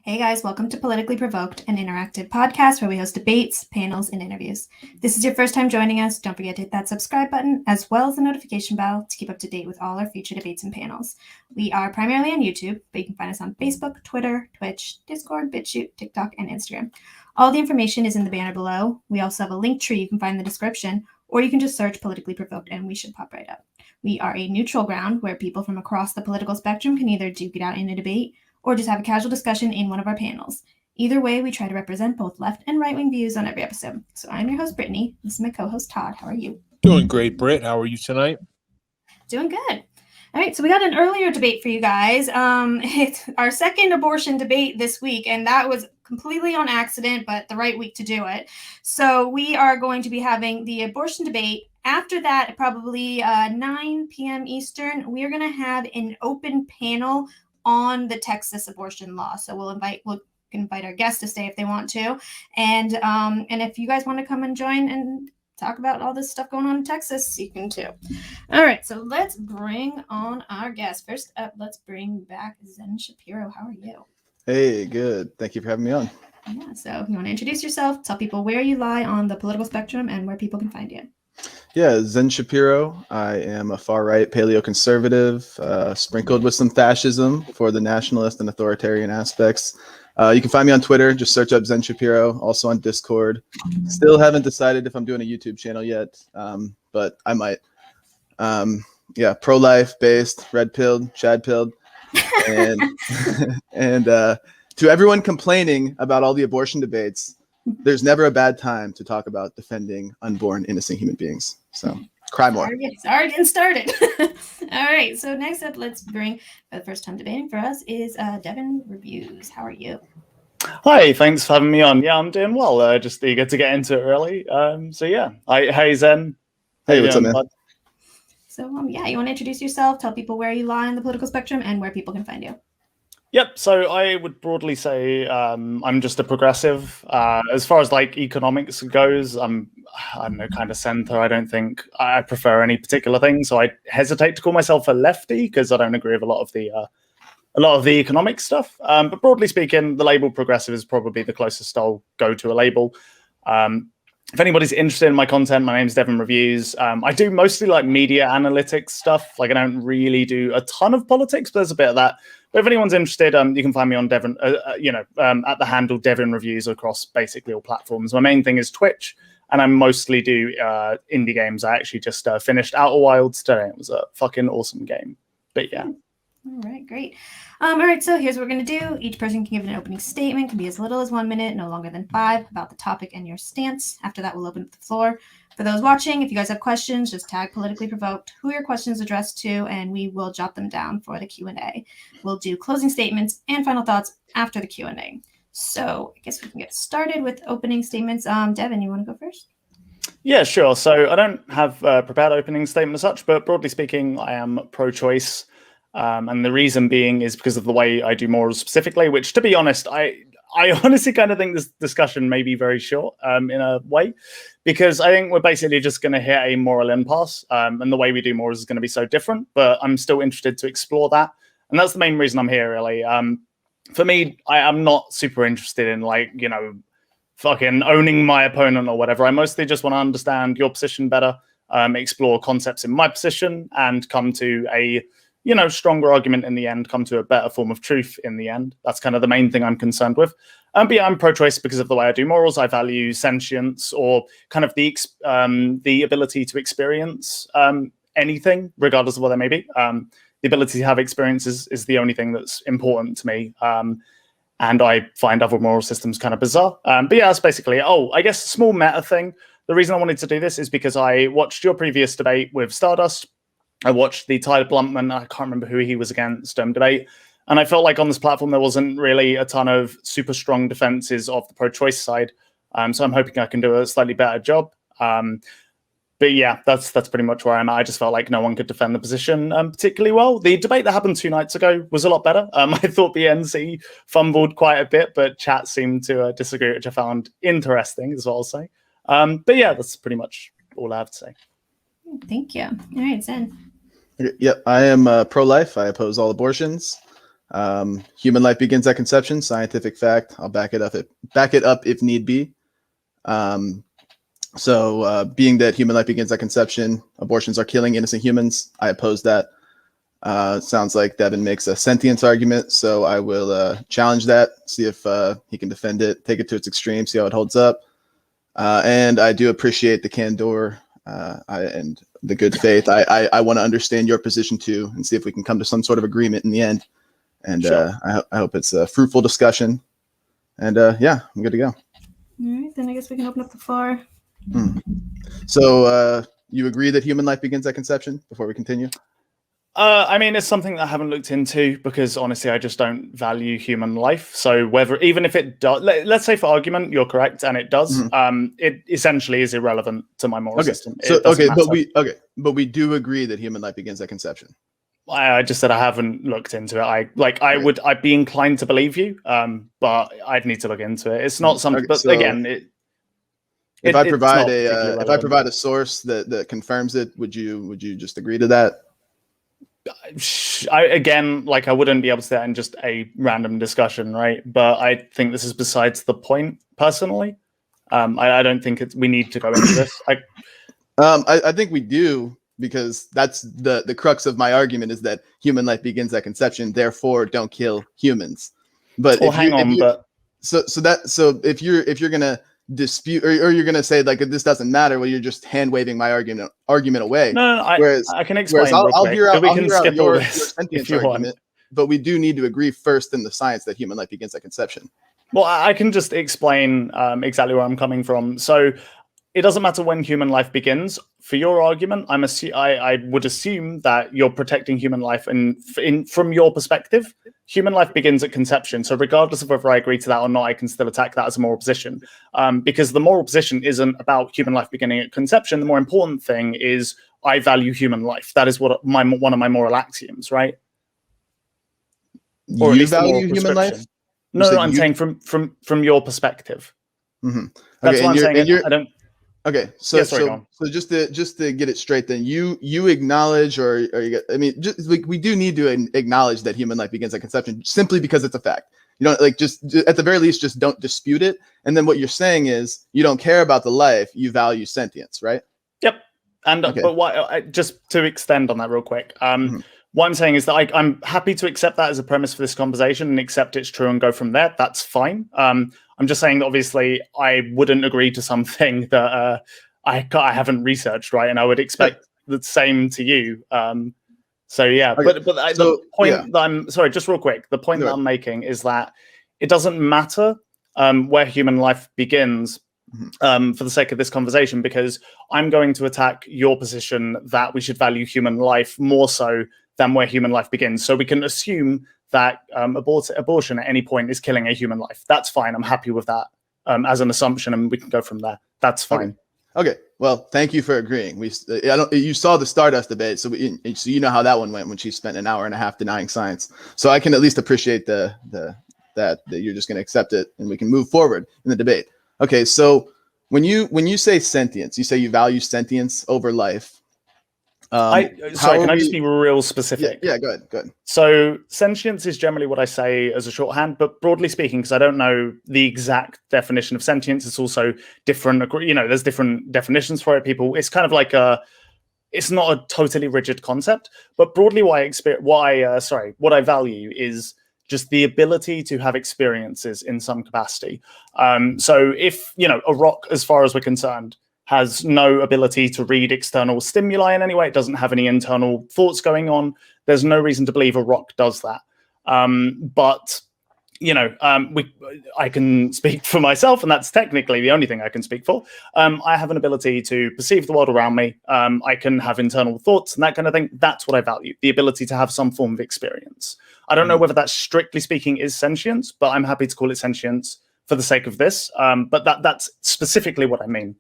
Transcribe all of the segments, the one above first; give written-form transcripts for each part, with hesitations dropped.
Hey guys, welcome to Politically Provoked, an interactive podcast where we host debates, panels, and interviews. If this is your first time joining us, don't forget to hit that subscribe button as well as the notification bell to keep up to date with all our future debates and panels. We are primarily on YouTube, but you can find us on Facebook, Twitter, Twitch, Discord, BitChute, TikTok, and Instagram. All the information is in the banner below. We also have a link tree you can find in the description, or you can just search Politically Provoked and we should pop right up. We are a neutral ground where people from across the political spectrum can either duke it out in a debate or just have a casual discussion in one of our panels. Either way, we try to represent both left and right-wing views on every episode. So I'm your host, Brittany. This is my co-host, Todd. How are you? Doing great, Britt. How are you tonight? Doing good. All right, so we got an earlier debate for you guys. It's our second abortion debate this week, and that was completely on accident, but the right week to do it. So we are going to be having the abortion debate. After that, probably 9 p.m. Eastern, we are going to have an open panel on the Texas abortion law. So we'll invite our guests to stay if they want to. And if you guys want to come and join and talk about all this stuff going on in Texas, you can too. All right, so let's bring on our guests. First up, let's bring back Zen Shapiro. How are you? Hey, good. Thank you for having me on. Yeah, so you want to introduce yourself, tell people where you lie on the political spectrum and where people can find you. Yeah, Zen Shapiro. I am a far-right paleoconservative, sprinkled with some fascism for the nationalist and authoritarian aspects. You can find me on Twitter. Just search up Zen Shapiro. Also on Discord. Still haven't decided if I'm doing a YouTube channel yet, but I might. Yeah, pro-life based, red-pilled, Chad-pilled. And, and to everyone complaining about all the abortion debates, there's never a bad time to talk about defending unborn, innocent human beings. So cry more. Sorry, getting started. All right. So next up, let's bring, for the first time debating for us, is Devin Reviews. How are you? Hi, thanks for having me on. Yeah, I'm doing well. Just eager to get into it early. Hey Zen. Hey, what's up, man? Bud? So you want to introduce yourself, tell people where you lie on the political spectrum and where people can find you. Yep. So I would broadly say I'm just a progressive. As far as like economics goes, I don't know, kind of center. I don't think I prefer any particular thing. So I hesitate to call myself a lefty because I don't agree with a lot of the economic stuff. But broadly speaking, the label progressive is probably the closest I'll go to a label. If anybody's interested in my content, my name's Devin Reviews. I do mostly like media analytics stuff. Like I don't really do a ton of politics, but there's a bit of that. But if anyone's interested, you can find me on Devin, at the handle Devin Reviews across basically all platforms. My main thing is Twitch, and I mostly do indie games. I actually just finished Outer Wilds today. It was a fucking awesome game. But yeah. All right, great. All right, so here's what we're going to do. Each person can give an opening statement, can be as little as 1 minute, no longer than 5, about the topic and your stance. After that, we'll open up the floor. For those watching, if you guys have questions, just tag Politically Provoked, who your questions addressed to, and we will jot them down for the Q&A. We'll do closing statements and final thoughts after the Q&A. So I guess we can get started with opening statements. Devin, you want to go first? Yeah, sure. So I don't have a prepared opening statement as such, but broadly speaking, I am pro-choice. And the reason being is because of the way I do morals specifically, which, to be honest, I honestly kind of think this discussion may be very short in a way, because I think we're basically just going to hit a moral impasse, and the way we do morals is going to be so different, but I'm still interested to explore that. And that's the main reason I'm here, really. For me, I'm not super interested in, fucking owning my opponent or whatever. I mostly just want to understand your position better, explore concepts in my position, and come to a stronger argument in the end, come to a better form of truth in the end. That's kind of the main thing I'm concerned with. But yeah, I'm pro-choice because of the way I do morals. I value sentience, or kind of the ability to experience anything, regardless of what they may be. The ability to have experiences is the only thing that's important to me. And I find other moral systems kind of bizarre. But yeah, that's basically it. Oh, I guess a small meta thing. The reason I wanted to do this is because I watched your previous debate with Stardust. I watched the Tyler Bluntman, I can't remember who he was against, debate. And I felt like on this platform, there wasn't really a ton of super strong defenses of the pro-choice side. So I'm hoping I can do a slightly better job. But yeah, that's pretty much where I'm at. I just felt like no one could defend the position particularly well. The debate that happened 2 nights ago was a lot better. I thought the NC fumbled quite a bit, but chat seemed to disagree, which I found interesting, is what I'll say. But yeah, that's pretty much all I have to say. Thank you. All right, Zen. Yep, I am pro-life. I oppose all abortions. Human life begins at conception, scientific fact. I'll back it up if need be. Being that human life begins at conception, abortions are killing innocent humans. I oppose that. Sounds like Devin makes a sentience argument, so I will challenge that, see if he can defend it, take it to its extreme, see how it holds up. And I do appreciate the candor and the good faith. I want to understand your position too, and see if we can come to some sort of agreement in the end. And Sure. I hope it's a fruitful discussion. And yeah, I'm good to go. All right, then I guess we can open up the floor. So you agree that human life begins at conception before we continue? I mean, it's something that I haven't looked into because honestly, I just don't value human life. So even if it does, let's say for argument, you're correct, and it does, it essentially is irrelevant to my moral system. So but we do agree that human life begins at conception. I just said I haven't looked into it. I'd be inclined to believe you, but I'd need to look into it. It's not something. But again, if I provide a source that confirms it, would you just agree to that? I wouldn't be able to say that in just a random discussion, right? But I think this is besides the point. Personally, I don't think we need to go into this. I think we do, because that's the crux of my argument, is that human life begins at conception, therefore don't kill humans. But so if you're gonna dispute or you're gonna say like this doesn't matter, well, you're just hand waving my argument away. No, I can explain. I'll hear out your sentience argument, but we do need to agree first in the science that human life begins at conception. Well, I can just explain exactly where I'm coming from. So it doesn't matter when human life begins. For your argument, I would assume that you're protecting human life, and from your perspective, human life begins at conception. So regardless of whether I agree to that or not, I can still attack that as a moral position, because the moral position isn't about human life beginning at conception. The more important thing is I value human life. That is one of my moral axioms, right? Or you value human life? No, I'm saying from your perspective. Mm-hmm. That's what I'm saying. I don't. Okay, so just to get it straight, then you acknowledge, we do need to acknowledge that human life begins at conception, simply because it's a fact. You don't just at the very least just don't dispute it. And then what you're saying is you don't care about the life, you value sentience, right? Yep. And okay. But what just to extend on that real quick, what I'm saying is that I'm happy to accept that as a premise for this conversation and accept it's true and go from there. That's fine. I'm just saying that obviously I wouldn't agree to something that I haven't researched, right? And I would expect the same to you. So yeah, okay. The point that I'm sorry, just real quick. The point that I'm making is that it doesn't matter where human life begins for the sake of this conversation, because I'm going to attack your position that we should value human life more so than where human life begins. So we can assume that abortion at any point is killing a human life. That's fine. I'm happy with that as an assumption, and we can go from there. That's fine. Okay. Well, thank you for agreeing. You saw the Stardust debate, so you know how that one went when she spent an hour and a half denying science. So I can at least appreciate that you're just going to accept it, and we can move forward in the debate. Okay. So when you say sentience, you say you value sentience over life. Can I just be real specific? Yeah, go ahead. So sentience is generally what I say as a shorthand, but broadly speaking, because I don't know the exact definition of sentience, it's also different. There's different definitions for it. It's kind of like it's not a totally rigid concept, but broadly what I value is just the ability to have experiences in some capacity. So if, a rock, as far as we're concerned, has no ability to read external stimuli in any way, it doesn't have any internal thoughts going on, there's no reason to believe a rock does that. But I can speak for myself, and that's technically the only thing I can speak for. I have an ability to perceive the world around me. I can have internal thoughts and that kind of thing. That's what I value, the ability to have some form of experience. I don't know whether that, strictly speaking, is sentience, but I'm happy to call it sentience for the sake of this. But that's specifically what I mean.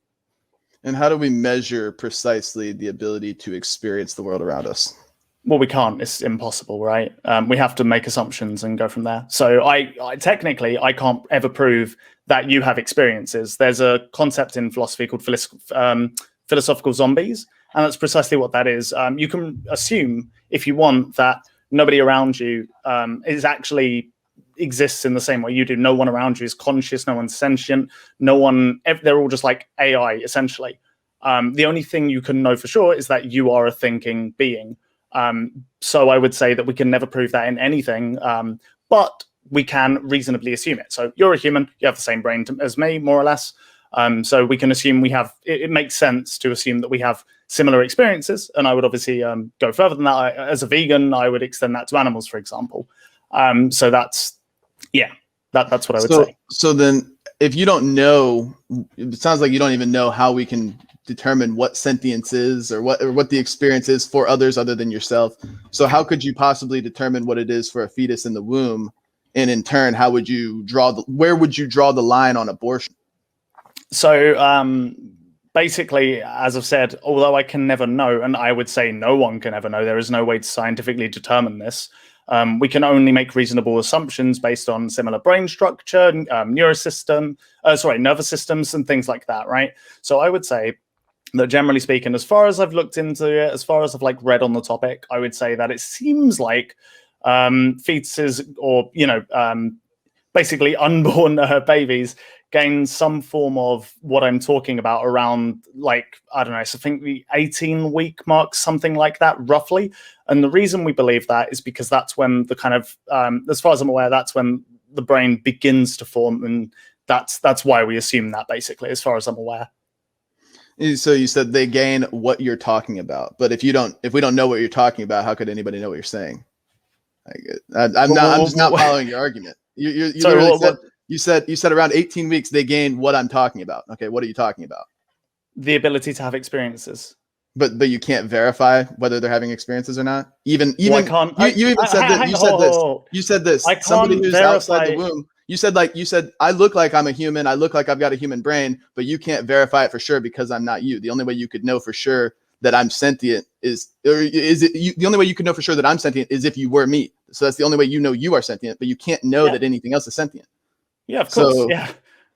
And how do we measure precisely the ability to experience the world around us? Well, we can't. It's impossible, right? We have to make assumptions and go from there. So I technically can't ever prove that you have experiences. There's a concept in philosophy called philosophical zombies, and that's precisely what that is. You can assume, if you want, that nobody around you is actually exists in the same way you do. No one around you is conscious. No one's sentient. They're all just like AI, essentially. The only thing you can know for sure is that you are a thinking being. So I would say that we can never prove that in anything, but we can reasonably assume it. So you're a human, you have the same brain as me, more or less. So we can assume it makes sense to assume that we have similar experiences. And I would obviously go further than that. As a vegan, I would extend that to animals, for example. So that's what I would say. So then if you don't know, it sounds like you don't even know how we can determine what sentience is or what the experience is for others other than yourself. So how could you possibly determine what it is for a fetus in the womb? And in turn, where would you draw the line on abortion? So basically, as I've said, although I can never know, and I would say no one can ever know, there is no way to scientifically determine this. We can only make reasonable assumptions based on similar brain structure, nervous systems, and things like that, right? So I would say that generally speaking, as far as I've looked into it, as far as I've read on the topic, I would say that it seems like fetuses or, basically unborn babies gain some form of what I'm talking about around I don't know, so I think the 18-week mark, something like that, roughly. And the reason we believe that is because that's when the kind of, as far as I'm aware, that's when the brain begins to form. And that's why we assume that, basically, as far as I'm aware. So you said they gain what you're talking about, but if we don't know what you're talking about, how could anybody know what you're saying? I'm just not following your argument. You said around 18 weeks they gain what I'm talking about. Okay, what are you talking about? The ability to have experiences. But you can't verify whether they're having experiences or not. You said this. Somebody who's outside the womb. You said I look like I'm a human. I look like I've got a human brain, but you can't verify it for sure because I'm not you. The only way you could know for sure that I'm sentient the only way you could know for sure that I'm sentient is if you were me. So that's the only way you know you are sentient, but you can't know that anything else is sentient. Yeah, of course. So, yeah.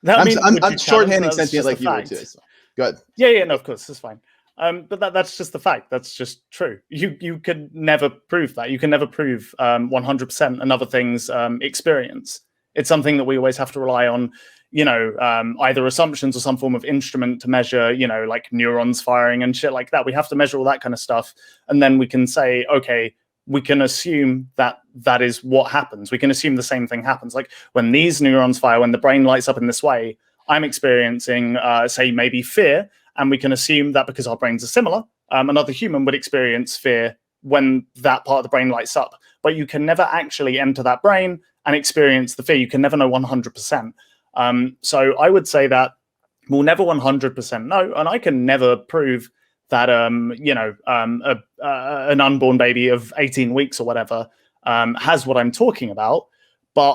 I'm shorthanding sentient like you were too. So. Go ahead. Yeah, no, of course, that's fine. But that's just the fact. That's just true. You could never prove that. You can never prove 100% another thing's experience. It's something that we always have to rely on, either assumptions or some form of instrument to measure, like neurons firing and shit like that. We have to measure all that kind of stuff. And then we can say, okay, we can assume that is what happens. We can assume the same thing happens. Like when these neurons fire, when the brain lights up in this way, I'm experiencing, say, maybe fear. And we can assume that because our brains are similar, another human would experience fear when that part of the brain lights up. But you can never actually enter that brain and experience the fear. You can never know 100%. So I would say that we'll never 100% know. And I can never prove that, an unborn baby of 18 weeks or whatever has what I'm talking about. But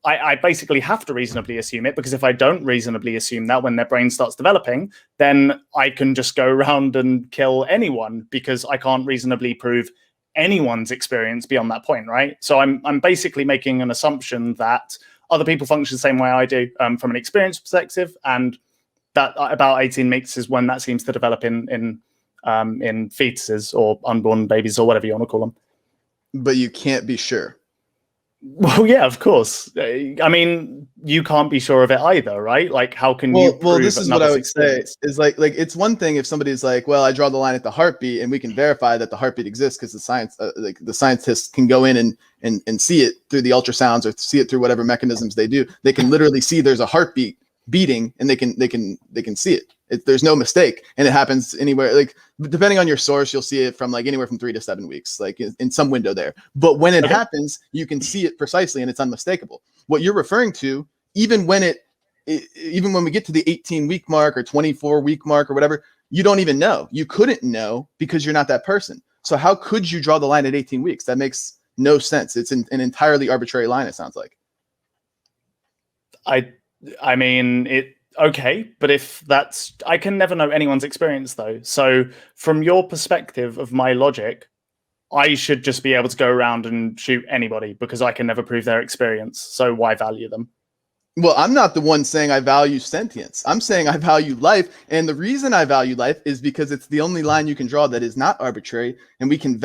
I basically have to reasonably assume it, because if I don't reasonably assume that when their brain starts developing, then I can just go around and kill anyone because I can't reasonably prove anyone's experience beyond that point, right? So I'm basically making an assumption that other people function the same way I do from an experience perspective, and that about 18 weeks is when that seems to develop in fetuses or unborn babies or whatever you want to call them. But you can't be sure. Well, yeah, of course. I mean, you can't be sure of it either, right? Like, how can you prove? Well, this is what I would say is like it's one thing if somebody's like, well, I draw the line at the heartbeat, and we can verify that the heartbeat exists because the scientists can go in and see it through the ultrasounds or see it through whatever mechanisms they do. They can literally see there's a heartbeat beating, and they can see it. There's no mistake, and it happens anywhere. Like depending on your source, you'll see it from like anywhere from 3 to 7 weeks, like in some window there. But when it happens, you can see it precisely, and it's unmistakable. What you're referring to, even when we get to the 18-week mark or 24-week mark or whatever, you don't even know. You couldn't know because you're not that person. So how could you draw the line at 18 weeks? That makes no sense. It's an entirely arbitrary line, it sounds like. I mean, okay, but I can never know anyone's experience though. So from your perspective of my logic, I should just be able to go around and shoot anybody because I can never prove their experience. So why value them? Well, I'm not the one saying I value sentience. I'm saying I value life. And the reason I value life is because it's the only line you can draw that is not arbitrary. And we can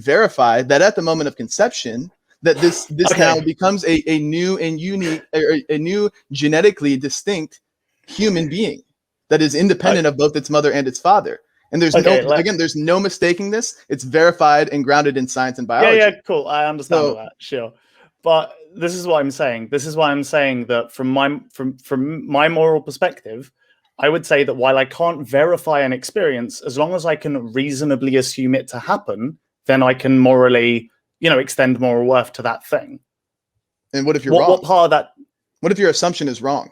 verify that at the moment of conception, that this now becomes a new and unique, a new genetically distinct human being that is independent of both its mother and its father. And there's there's no mistaking this. It's verified and grounded in science and biology. Yeah, cool. I understand all that, sure. But this is what I'm saying. This is why I'm saying that from my moral perspective, I would say that while I can't verify an experience, as long as I can reasonably assume it to happen, then I can morally, extend moral worth to that thing. And what if you're wrong? What part of that? What if your assumption is wrong?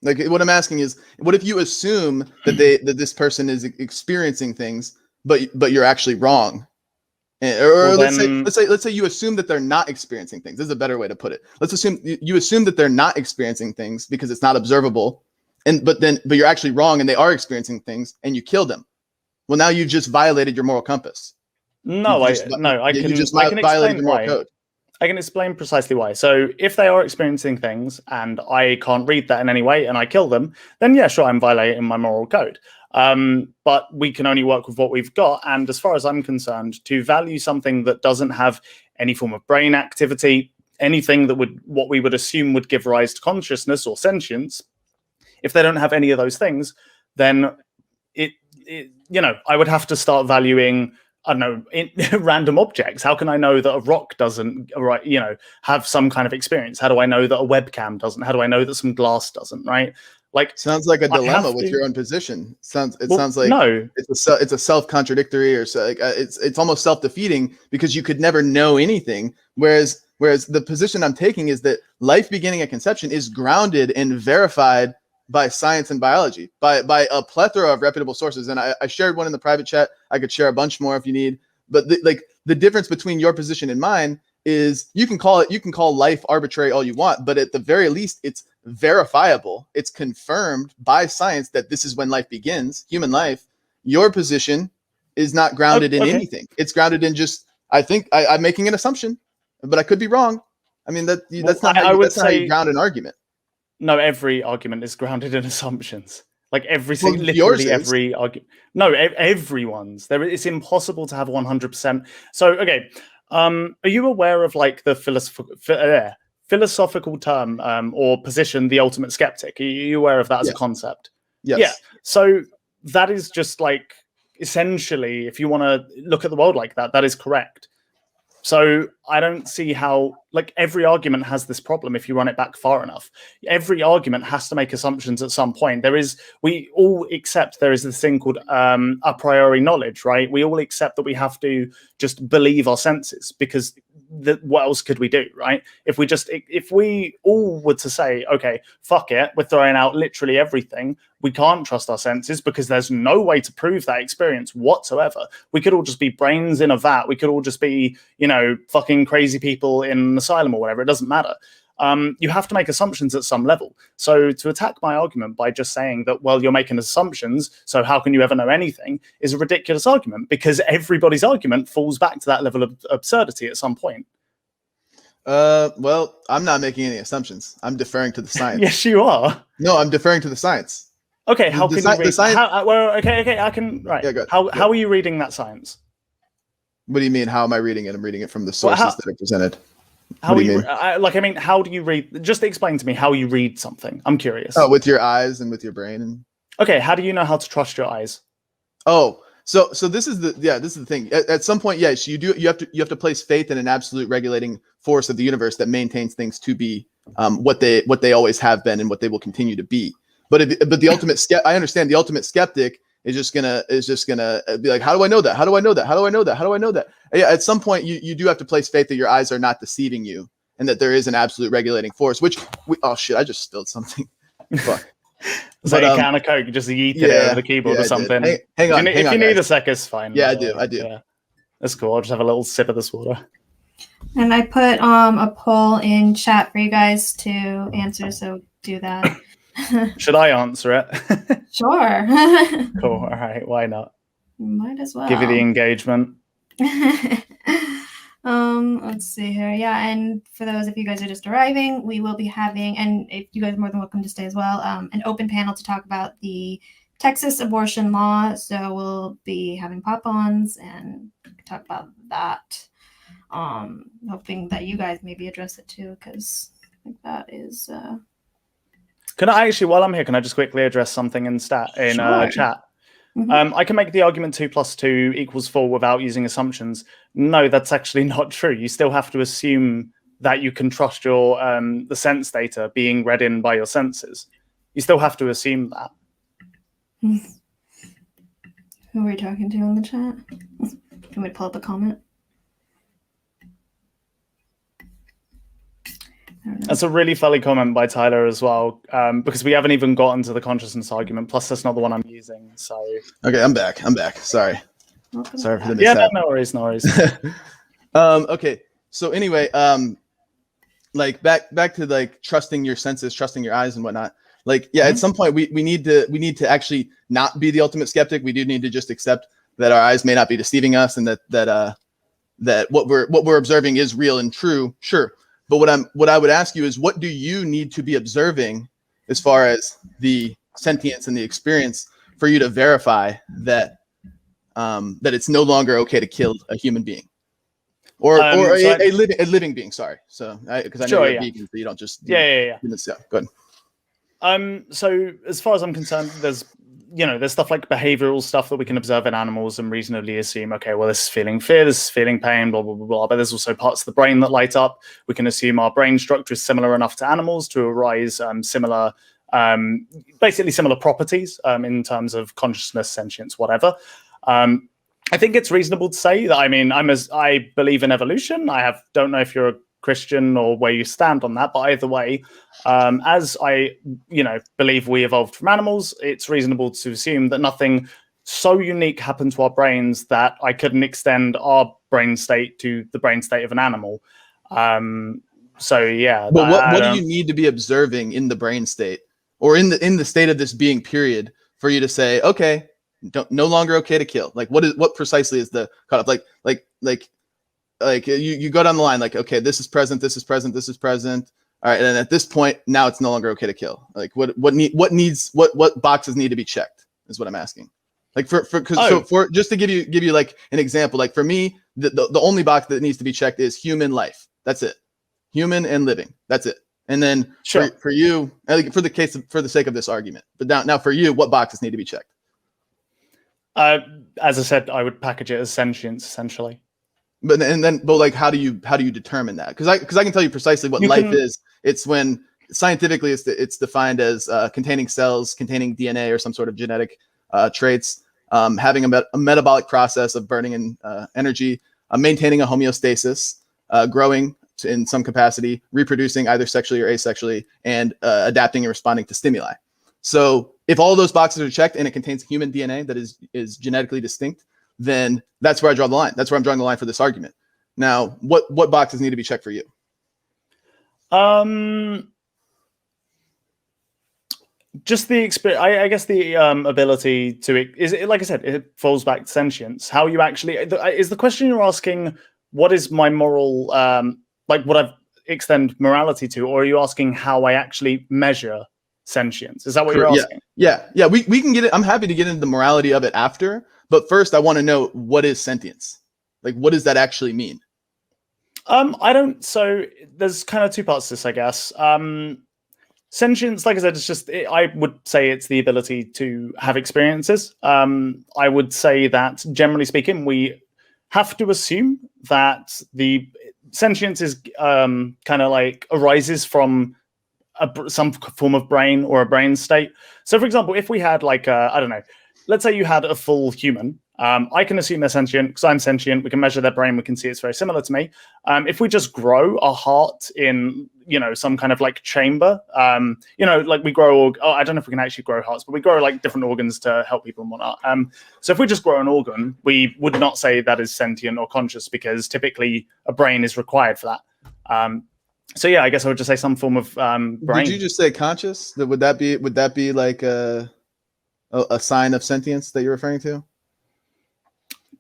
Like, what I'm asking is, what if you assume that this person is experiencing things, but you're actually wrong? Let's say you assume that they're not experiencing things. This is a better way to put it. Let's assume you assume that they're not experiencing things because it's not observable, but you're actually wrong and they are experiencing things, and you kill them. Well, now you just violated your moral compass. I can violated your moral code. I can explain precisely why. So if they are experiencing things and I can't read that in any way and I kill them, then yeah, sure, I'm violating my moral code. But we can only work with what we've got. And as far as I'm concerned, to value something that doesn't have any form of brain activity, anything that what we would assume would give rise to consciousness or sentience, if they don't have any of those things, then I would have to start valuing, I don't know, random objects. How can I know that a rock doesn't, have some kind of experience? How do I know that a webcam doesn't? How do I know that some glass doesn't? Right? Like, sounds like a dilemma with your own position. Sounds like no, it's a self-contradictory, or it's almost self-defeating, because you could never know anything. Whereas the position I'm taking is that life beginning at conception is grounded and verified by science and biology, by a plethora of reputable sources. And I shared one in the private chat. I could share a bunch more if you need. But the difference between your position and mine is you can call life arbitrary all you want, but at the very least, it's verifiable. It's confirmed by science that this is when life begins, human life. Your position is not grounded in anything. It's grounded in just, I think I'm making an assumption, but I could be wrong. I mean, that's not how you ground an argument. No, every argument is grounded in assumptions. Like literally every argument. No, everyone's. It's impossible to have 100%. So, okay. Are you aware of like the philosophical term or position, the ultimate skeptic? Are you aware of that as a concept? Yes. Yeah. So that is just like, essentially, if you want to look at the world like that, that is correct. So I don't see how, like, every argument has this problem if you run it back far enough. Every argument has to make assumptions at some point. We all accept there is this thing called a priori knowledge, right? We all accept that we have to just believe our senses, because what else could we do, right? If we all were to say, okay, fuck it, we're throwing out literally everything, we can't trust our senses because there's no way to prove that experience whatsoever. We could all just be brains in a vat. We could all just be, fucking crazy people in an asylum or whatever. It doesn't matter. You have to make assumptions at some level. So to attack my argument by just saying that, well, you're making assumptions, so how can you ever know anything, is a ridiculous argument, because everybody's argument falls back to that level of absurdity at some point. Well, I'm not making any assumptions. I'm deferring to the science. Yes, you are. No, I'm deferring to the science. Okay, how can you read? Okay, I can. Right. Yeah, how are you reading that science? What do you mean? How am I reading it? I'm reading it from the sources that are presented. How do you mean? How do you read? Just explain to me how you read something. I'm curious. Oh, with your eyes and with your brain. Okay, how do you know how to trust your eyes? Oh, so this is the thing. At some point, yes, you do. You have to place faith in an absolute regulating force of the universe that maintains things to be what they always have been and what they will continue to be. But the ultimate I understand the ultimate skeptic is just gonna be like, how do I know that? How do I know that? How do I know that? How do I know that? Yeah, at some point you do have to place faith that your eyes are not deceiving you, and that there is an absolute regulating force. Oh shit! I just spilled something. Fuck. It's like a can of Coke, just yeet it over the keyboard or something. Hang on. If you need a sec, it's fine. Yeah, I do. Yeah. That's cool. I'll just have a little sip of this water. And I put a poll in chat for you guys to answer, so do that. Should I answer it? Sure. Cool. All right. Why not? Might as well. Give you the engagement. Let's see here. Yeah, and for those of you guys who are just arriving, we will be having, and if you guys are more than welcome to stay as well, an open panel to talk about the Texas abortion law. So we'll be having pop-ons and talk about that. Hoping that you guys maybe address it too, because I think that is. Can I actually, while I'm here, can I just quickly address something in chat? Mm-hmm. I can make the argument 2 + 2 = 4 without using assumptions. No, that's actually not true. You still have to assume that you can trust your the sense data being read in by your senses. You still have to assume that. Who are we talking to in the chat? Can we pull up a comment? That's a really funny comment by Tyler as well, because we haven't even gotten to the consciousness argument. Plus, that's not the one I'm using. So Okay, I'm back. Sorry. Welcome Sorry for the yeah, mishap. no worries, no worries. Okay, so anyway, like back to like trusting your senses, trusting your eyes and whatnot. Like, yeah, at some point we need to actually not be the ultimate skeptic. We do need to just accept that our eyes may not be deceiving us, and that what we're observing is real and true. Sure. But what I would ask you is, what do you need to be observing as far as the sentience and the experience for you to verify that that it's no longer okay to kill a human being or a living being? Sorry. So because I know you're vegan, so you don't just yeah. Go ahead. So as far as I'm concerned, there's stuff like behavioral stuff that we can observe in animals and reasonably assume, okay, well, this is feeling fear, this is feeling pain, blah, blah, blah, blah. But there's also parts of the brain that light up. We can assume our brain structure is similar enough to animals to arise basically similar properties in terms of consciousness, sentience, whatever. I think it's reasonable to say that, I believe in evolution. Don't know if you're a Christian or where you stand on that, but either way, as I believe we evolved from animals, it's reasonable to assume that nothing so unique happened to our brains that I couldn't extend our brain state to the brain state of an animal. So yeah. But what do you need to be observing in the brain state or in the state of this being period for you to say, okay, no longer okay to kill? Like what precisely is the cutoff? Like you go down the line, like, okay, this is present, this is present, this is present. All right, and at this point, now it's no longer okay to kill. Like, what boxes need to be checked is what I'm asking. Like for just to give you like an example, like for me, the only box that needs to be checked is human life. That's it, human and living. That's it. And then for you, for the sake of this argument, but now for you, what boxes need to be checked? As I said, I would package it as sentience essentially. But like, how do you determine that? Because I can tell you precisely what life is. It's when scientifically it's defined as containing cells, containing DNA or some sort of genetic traits, having a metabolic process of burning in energy, maintaining a homeostasis, growing in some capacity, reproducing either sexually or asexually, and adapting and responding to stimuli. So if all those boxes are checked and it contains human DNA that is genetically distinct, then that's where I draw the line. That's where I'm drawing the line for this argument. Now, what boxes need to be checked for you? Just the experience. I guess the ability to like I said, it falls back to sentience. How you actually is the question you're asking? What is my moral, like what I've extend morality to, or are you asking how I actually measure sentience? Is that what you're asking? Yeah. We can get it. I'm happy to get into the morality of it after. But first, I want to know, what is sentience? Like, what does that actually mean? So there's kind of two parts to this, I guess. Sentience, like I said, it's just, I would say it's the ability to have experiences. I would say that, generally speaking, we have to assume that the sentience is kind of like arises from some form of brain or a brain state. So, for example, if we had like, I don't know, let's say you had a full human. I can assume they're sentient because I'm sentient. We can measure their brain. We can see it's very similar to me. If we just grow a heart in, some kind of like chamber, like we grow, I don't know if we can actually grow hearts, but we grow like different organs to help people and whatnot. So if we just grow an organ, we would not say that is sentient or conscious because typically a brain is required for that. So yeah, I guess I would just say some form of brain. Did you just say conscious? Would that be like a sign of sentience that you're referring to?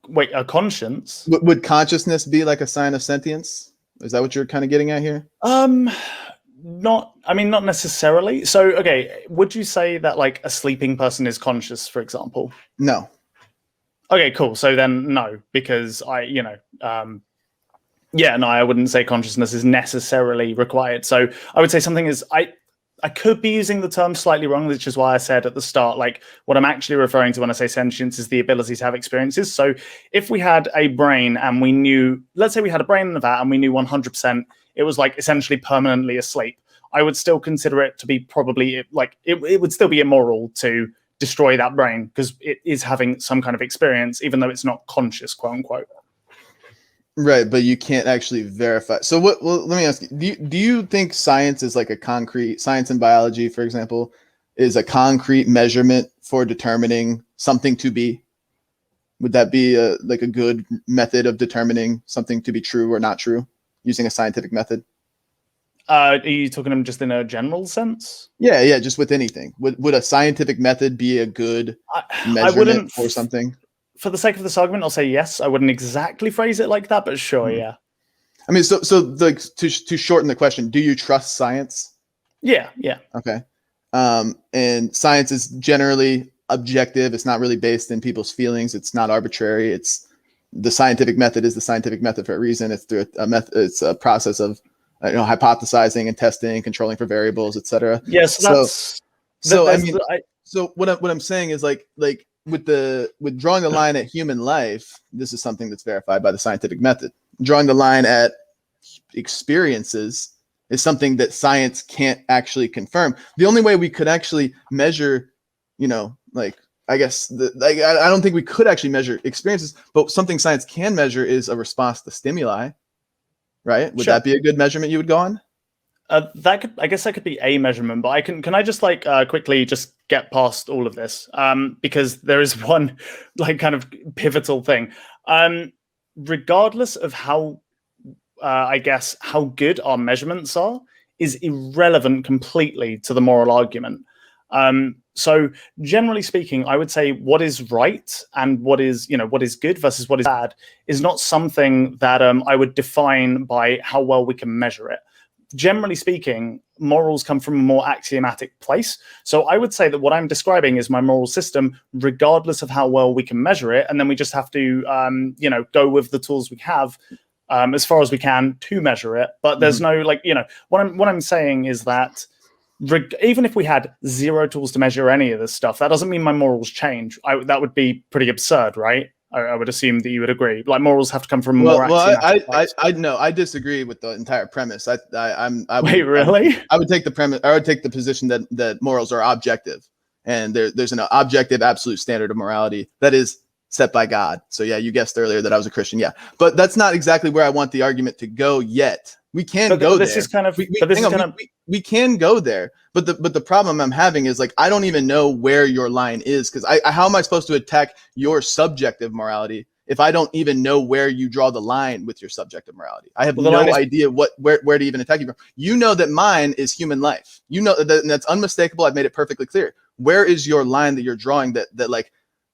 Wait, a conscience? Would consciousness be like a sign of sentience? Is that what you're kind of getting at here? Not necessarily. So, okay, would you say that like a sleeping person is conscious, for example? No. Okay, cool. So then no, because I wouldn't say consciousness is necessarily required. So I would say something is I could be using the term slightly wrong, which is why I said at the start, like what I'm actually referring to when I say sentience is the ability to have experiences. So if we had a brain and we knew, let's say we had a brain in the vat and we knew 100% it was like essentially permanently asleep, I would still consider it to be probably like it would still be immoral to destroy that brain because it is having some kind of experience, even though it's not conscious, quote unquote. Right, but you can't actually verify. So what? Well, let me ask you: Do you think science is like a concrete science and biology, for example, is a concrete measurement for determining something to be? Would that be a good method of determining something to be true or not true using a scientific method? Are you talking just in a general sense? Yeah, just with anything. Would a scientific method be a good measurement for something? For the sake of this argument, I'll say yes. I wouldn't exactly phrase it like that, but sure, yeah. I mean, so like to shorten the question, do you trust science? Yeah. Okay. And science is generally objective. It's not really based in people's feelings. It's not arbitrary. It's the scientific method is the scientific method for a reason. It's through a method. It's a process of hypothesizing and testing, controlling for variables, etc. Yeah. So what I'm saying is like with drawing the line at human life, this is something that's verified by the scientific method. Drawing the line at experiences is something that science can't actually confirm. The only way we could actually measure, I don't think we could actually measure experiences, but something science can measure is a response to stimuli, right? Would that be a good measurement you would go on? That could be a measurement, but can I just quickly just get past all of this because there is one kind of pivotal thing. Regardless of how how good our measurements are is irrelevant completely to the moral argument. So generally speaking, I would say what is right and what is good versus what is bad is not something that I would define by how well we can measure it. Generally speaking, morals come from a more axiomatic place. So I would say that what I'm describing is my moral system, regardless of how well we can measure it. And then we just have to, go with the tools we have as far as we can to measure it. But there's no what I'm saying is that even if we had zero tools to measure any of this stuff, that doesn't mean my morals change. That would be pretty absurd, right? I would assume that you would agree. Like morals have to come from more. I disagree with the entire premise. I would take the premise. I would take the position that morals are objective, and there's an objective, absolute standard of morality that is set by God. So yeah, you guessed earlier that I was a Christian. Yeah, but that's not exactly where I want the argument to go yet. We can go there. We can go there, but the problem I'm having is I don't even know where your line is because how am I supposed to attack your subjective morality if I don't even know where you draw the line with your subjective morality? I have no idea where to even attack you from. You know that mine is human life. You know that's unmistakable. I've made it perfectly clear. Where is your line that you're drawing that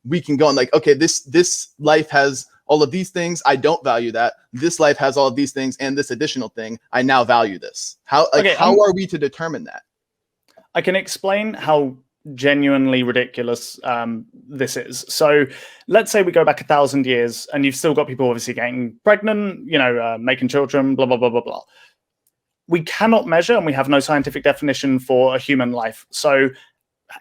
we can go on okay, this life has all of these things. I don't value that. This life has all of these things and this additional thing. I now value this. How are we to determine that? I can explain how genuinely ridiculous this is. So let's say we go back 1,000 years and you've still got people obviously getting pregnant, making children, blah, blah, blah, blah, blah. We cannot measure and we have no scientific definition for a human life. So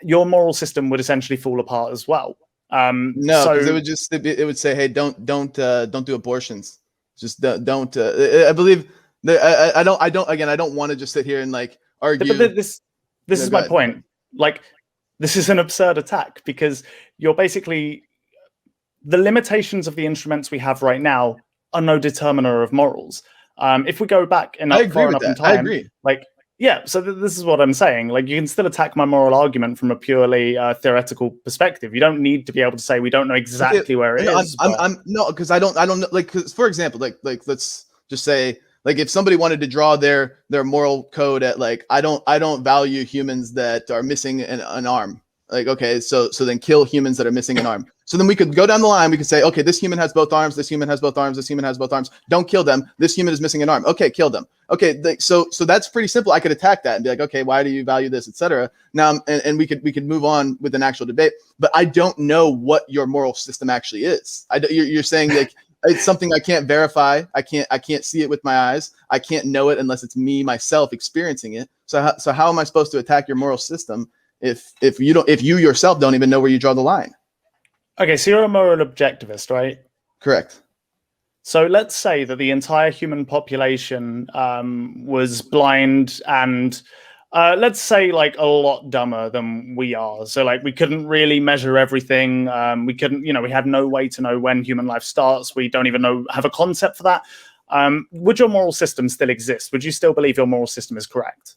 your moral system would essentially fall apart as well. No, because it would say, hey, don't do abortions. Just don't. I believe that I don't want to just sit here and argue. But this is my point. This is an absurd attack because you're basically the limitations of the instruments we have right now are no determiner of morals. If we go back far enough in time, I agree. Yeah, so this is what I'm saying. You can still attack my moral argument from a purely theoretical perspective. You don't need to be able to say we don't know exactly where it is. Because I don't know. Cause for example, let's just say if somebody wanted to draw their moral code at I don't value humans that are missing an arm. Like, okay, so then kill humans that are missing an arm. So then we could go down the line. We could say, okay, this human has both arms. This human has both arms. This human has both arms. Don't kill them. This human is missing an arm. Okay, kill them. Okay, so that's pretty simple. I could attack that and be like, okay, why do you value this, etc. Now, and we could move on with an actual debate. But I don't know what your moral system actually is. You're saying like it's something I can't verify. I can't see it with my eyes. I can't know it unless it's me myself experiencing it. So how am I supposed to attack your moral system if you yourself don't even know where you draw the line? Okay, so you're a moral objectivist, right? Correct. So let's say that the entire human population was blind and let's say like a lot dumber than we are. So like we couldn't really measure everything. We couldn't, we had no way to know when human life starts. We don't even have a concept for that. Would your moral system still exist? Would you still believe your moral system is correct?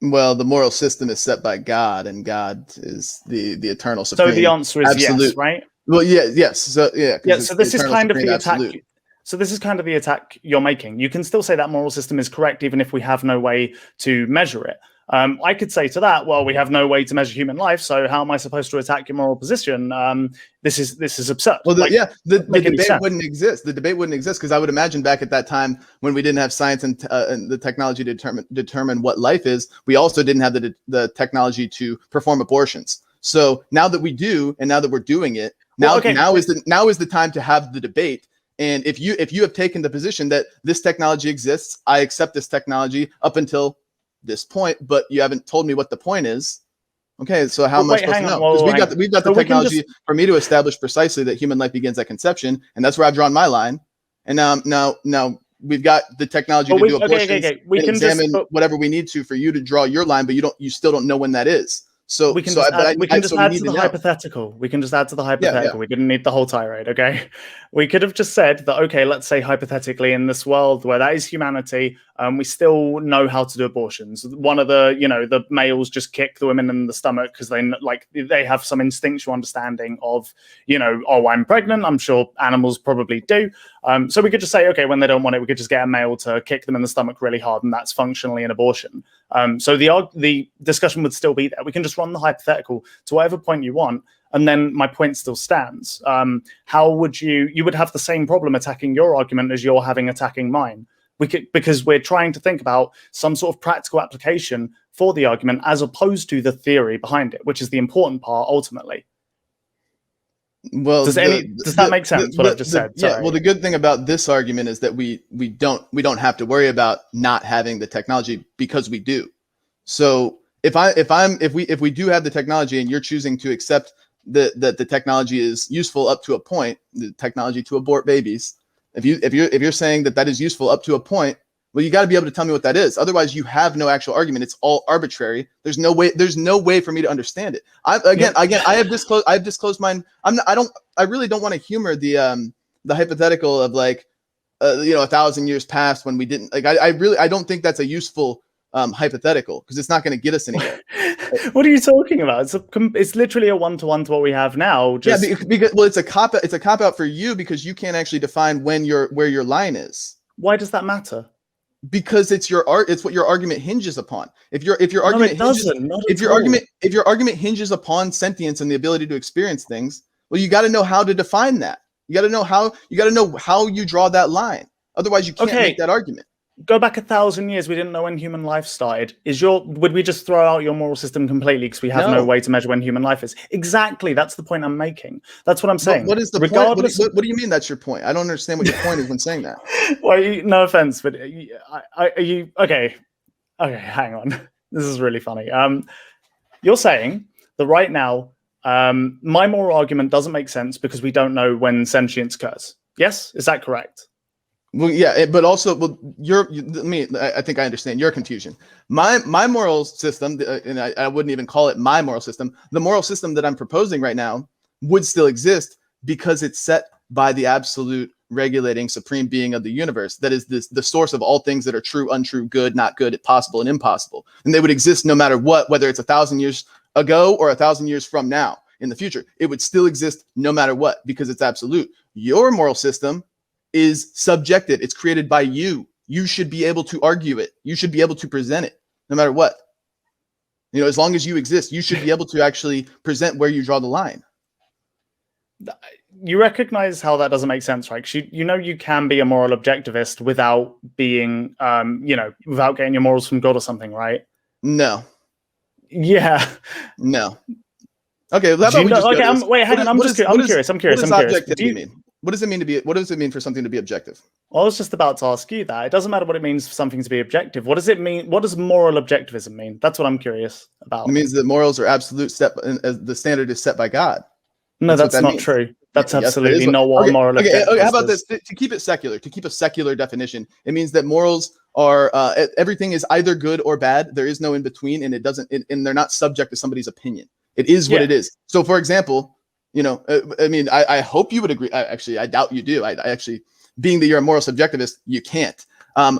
Well, the moral system is set by God, and God is the eternal supreme. So the answer is absolute. Yes, right? Well, yes. So So this is kind of the attack. Absolute. So this is kind of the attack you're making. You can still say that moral system is correct, even if we have no way to measure it. I could say to that, well, we have no way to measure human life, so how am I supposed to attack your moral position? This is absurd. Well, the debate wouldn't exist. The debate wouldn't exist because I would imagine back at that time when we didn't have science and the technology to determine what life is, we also didn't have the technology to perform abortions. So now that we do, and now that we're doing it, now is the time to have the debate. And if you have taken the position that this technology exists, I accept this technology up until this point, but you haven't told me what the point is. Okay, so how am I supposed to know? Because we've got the technology for me to establish precisely that human life begins at conception, and that's where I've drawn my line. And now we've got the technology to do abortions we can examine whatever we need to for you to draw your line, but you still don't know when that is. So we can just add to the hypothetical. We can just add to the hypothetical. We didn't need the whole tirade, okay? We could have just said that, okay, let's say hypothetically in this world where that is humanity, we still know how to do abortions. One of the, the males just kick the women in the stomach because they have some instinctual understanding of, oh, I'm pregnant. I'm sure animals probably do. So we could just say, okay, when they don't want it, we could just get a male to kick them in the stomach really hard, and that's functionally an abortion. So the discussion would still be there. We can just run the hypothetical to whatever point you want, and then my point still stands. How would you would have the same problem attacking your argument as you're having attacking mine? Because we're trying to think about some sort of practical application for the argument as opposed to the theory behind it, which is the important part ultimately. Well, does that make sense? What I've just said? Yeah. Well, the good thing about this argument is that we don't have to worry about not having the technology because we do. So if we do have the technology and you're choosing to accept that the technology is useful up to a point, the technology to abort babies, if you're saying that is useful up to a point, well, you got to be able to tell me what that is. Otherwise, you have no actual argument. It's all arbitrary. There's no way for me to understand it. I have disclosed mine. I really don't want to humor the hypothetical of like 1,000 years past when we didn't like. I don't think that's a useful hypothetical because it's not going to get us anywhere. What are you talking about? It's literally a one-to-one to what we have now. Because it's a cop out. It's a cop out for you because you can't actually define where your line is. Why does that matter? Because it's what your argument hinges upon. If your argument hinges upon sentience and the ability to experience things, well, you got to know how to define that. You got to know how you draw that line. Otherwise, you can't make that argument. Go back 1,000 years. We didn't know when human life started. Would we just throw out your moral system completely because we have no way to measure when human life is? Exactly. That's the point I'm making. That's what I'm saying. What is the point? What do you mean that's your point? I don't understand what your point is when saying that. Well, no offense, but are you okay? Okay, hang on. This is really funny. You're saying that right now, my moral argument doesn't make sense because we don't know when sentience occurs. Yes, is that correct? Well, yeah, but also, I think I understand your confusion. My moral system, and I wouldn't even call it my moral system. The moral system that I'm proposing right now would still exist because it's set by the absolute regulating supreme being of the universe. That is the source of all things that are true, untrue, good, not good, possible, and impossible. And they would exist no matter what, whether it's 1,000 years ago or 1,000 years from now in the future. It would still exist no matter what because it's absolute. Your moral system is subjective. It's created by you. You should be able to argue it. You should be able to present it no matter what. You know, as long as you exist, you should be able to actually present where you draw the line. You recognize how that doesn't make sense, right? 'Cause you can be a moral objectivist without being, without getting your morals from God or something, right? No. Yeah. No. Okay, well, how about we just go to this? Wait, hang on. I'm curious. What does objectivity mean? What does it mean to be? What does it mean for something to be objective? Well, I was just about to ask you that. It doesn't matter what it means for something to be objective. What does it mean? What does moral objectivism mean? That's what I'm curious about. It means that morals are absolute. The standard is set by God. No, that's not true. That's absolutely not what moral objectivism is. How about this? To keep it secular, to keep a secular definition, it means that morals are everything is either good or bad. There is no in between, and it doesn't. And they're not subject to somebody's opinion. It is what it is. So, for example, I hope you would agree. Actually, I doubt you do. I actually, being that you're a moral subjectivist, you can't.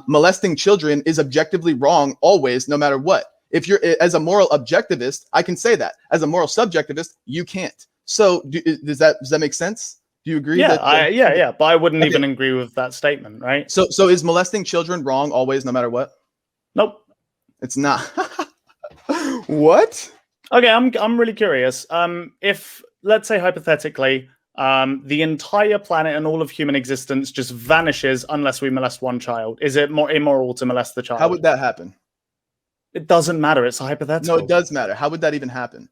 Molesting children is objectively wrong always, no matter what. If you're as a moral objectivist, I can say that. As a moral subjectivist, you can't. So does that make sense? Do you agree? Yeah, yeah. But I wouldn't even agree with that statement, right? So is molesting children wrong always, no matter what? Nope. It's not. What? Okay, I'm really curious. If, let's say hypothetically, the entire planet and all of human existence just vanishes unless we molest one child, is it more immoral to molest the child? How would that happen? It doesn't matter. It's a hypothetical. No, it does matter. How would that even happen?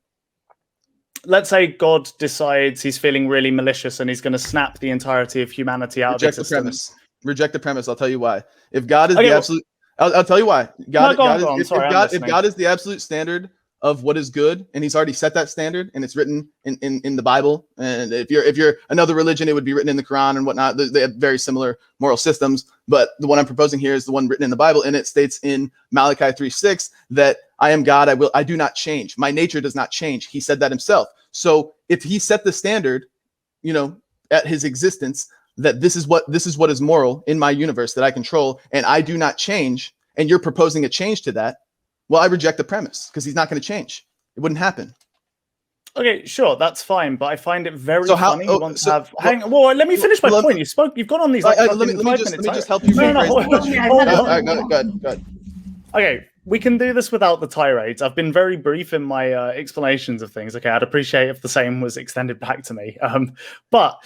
Let's say God decides he's feeling really malicious and he's going to snap the entirety of humanity out of existence. Reject the premise. I'll tell you why. If God is the absolute, I'll tell you why. If God is the absolute standard of what is good, and he's already set that standard, and it's written in the Bible, and if you're another religion, it would be written in the Quran and whatnot. They have very similar moral systems, but the one I'm proposing here is the one written in the Bible, and it states in Malachi 3:6 that I am God, I do not change. My nature does not change. He said that himself. So if he set the standard, at his existence, that this is what is moral in my universe that I control, and I do not change, and you're proposing a change to that, well, I reject the premise because he's not going to change. It wouldn't happen. Okay, sure, that's fine, but I find it very funny. Let me finish my point. You've gone on these. Let me just help you. Go ahead. Okay, we can do this without the tirades. I've been very brief in my explanations of things. Okay, I'd appreciate if the same was extended back to me. But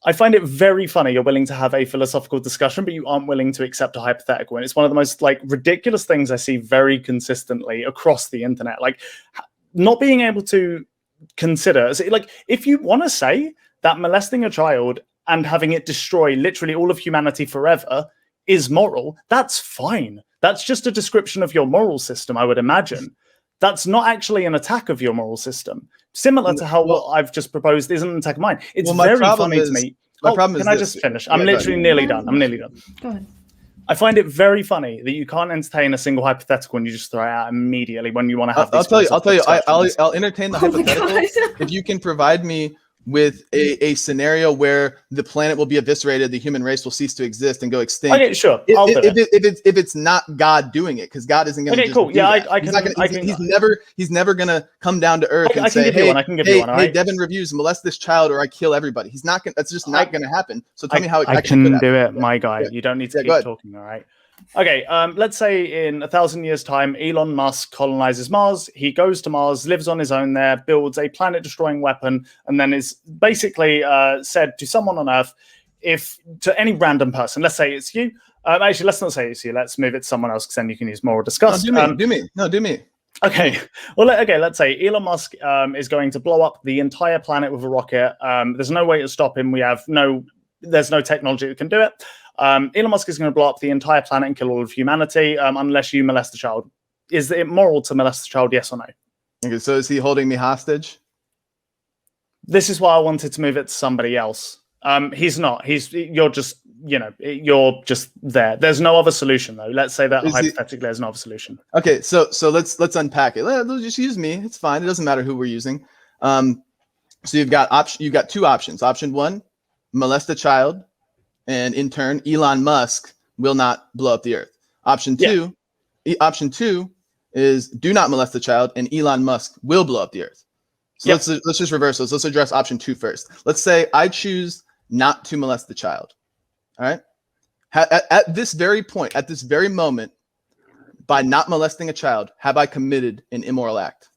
I find it very funny you're willing to have a philosophical discussion, but you aren't willing to accept a hypothetical. And it's one of the most ridiculous things I see very consistently across the internet. Not being able to consider, if you want to say that molesting a child and having it destroy literally all of humanity forever is moral, that's fine. That's just a description of your moral system, I would imagine. That's not actually an attack of your moral system. Similar to how what I've just proposed isn't an attack of mine. It's very funny to me. Can I just finish? I'm literally nearly done. I'm nearly done. Go ahead. I find it very funny that you can't entertain a single hypothetical and you just throw it out immediately when you want to have these. I'll tell you. I'll entertain the hypothetical if you can provide me with a scenario where the planet will be eviscerated, the human race will cease to exist and go extinct. Okay, sure. If it's not God doing it, because God isn't going to. Okay, cool. Yeah, he's never going to come down to earth and say, "Hey, Devin reviews molest this child or I kill everybody." He's not going. That's just not going to happen. So tell me how I can do it, my guy. You don't need to keep talking. All right. Okay, let's say in 1,000 years' time, Elon Musk colonizes Mars. He goes to Mars, lives on his own there, builds a planet-destroying weapon, and then is basically said to someone on Earth, to any random person, let's say it's you. Actually, let's not say it's you. Let's move it to someone else, because then you can use moral disgust. No, do me. Okay. Well, let's say Elon Musk is going to blow up the entire planet with a rocket. There's no way to stop him. There's no technology that can do it. Elon Musk is going to blow up the entire planet and kill all of humanity unless you molest the child. Is it moral to molest the child, yes or no? Okay, so is he holding me hostage? This is why I wanted to move it to somebody else. He's not. You're just there. There's no other solution, though. Let's say that hypothetically there's no other solution. Okay, so let's unpack it. Just use me. It's fine. It doesn't matter who we're using. So you've got two options. Option one, molest a child. And in turn, Elon Musk will not blow up the earth. Option two is do not molest the child, and Elon Musk will blow up the earth. So let's just reverse those. Let's address option two first. Let's say I choose not to molest the child. All right. At this very point, at this very moment, by not molesting a child, have I committed an immoral act?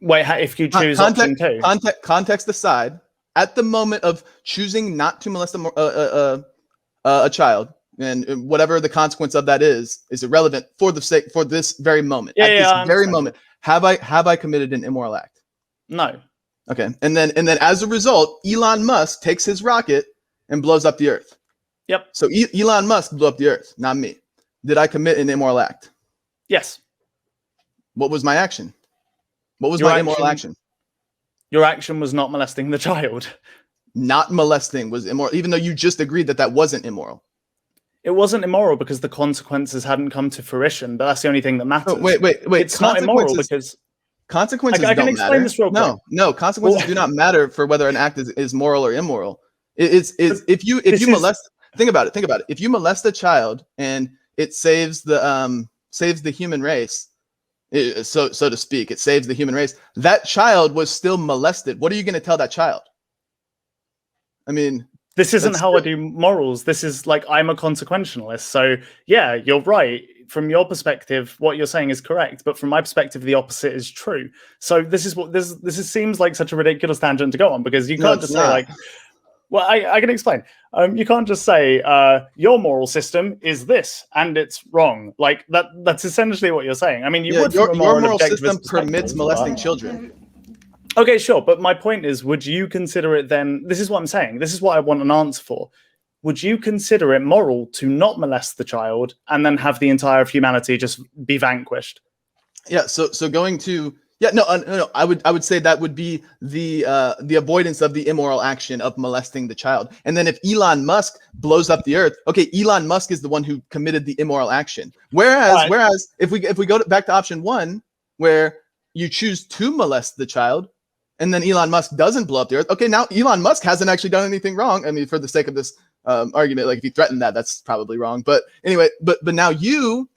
Wait, if you choose option 2. Context aside, at the moment of choosing not to molest a child, and whatever the consequence of that is irrelevant for this very moment. At this very moment, have I committed an immoral act? No. Okay, and then as a result, Elon Musk takes his rocket and blows up the Earth. Yep. So Elon Musk blew up the Earth, not me. Did I commit an immoral act? Yes. What was my action? What was my immoral action? Your action was not molesting the child. Not molesting was immoral, even though you just agreed that wasn't immoral. It wasn't immoral because the consequences hadn't come to fruition, but that's the only thing that matters. Oh, wait. It's not immoral because consequences I can don't explain matter. this real quick. No, consequences do not matter for whether an act is moral or immoral. If you molest, think about it. If you molest a child and it saves the human race, so to speak, it saves the human race. That child was still molested. What are you going to tell that child? I mean, this isn't how I do morals. This is like, I'm a consequentialist. So yeah, you're right. From your perspective, what you're saying is correct, but from my perspective, the opposite is true. So this seems like such a ridiculous tangent to go on, because you can't just say like, well, I can explain. You can't just say your moral system is this and it's wrong. Like that's essentially what you're saying. I mean, your moral system permits molesting children. Okay, sure. But my point is, would you consider it then? This is what I'm saying. This is what I want an answer for. Would you consider it moral to not molest the child and then have the entire of humanity just be vanquished? Yeah. So going to no. I would say that would be the avoidance of the immoral action of molesting the child. And then if Elon Musk blows up the Earth, okay, Elon Musk is the one who committed the immoral action. Whereas if we go back to option 1, where you choose to molest the child, and then Elon Musk doesn't blow up the Earth. Okay, now Elon Musk hasn't actually done anything wrong. I mean, for the sake of this argument, like if he threatened that's probably wrong. But anyway, but now you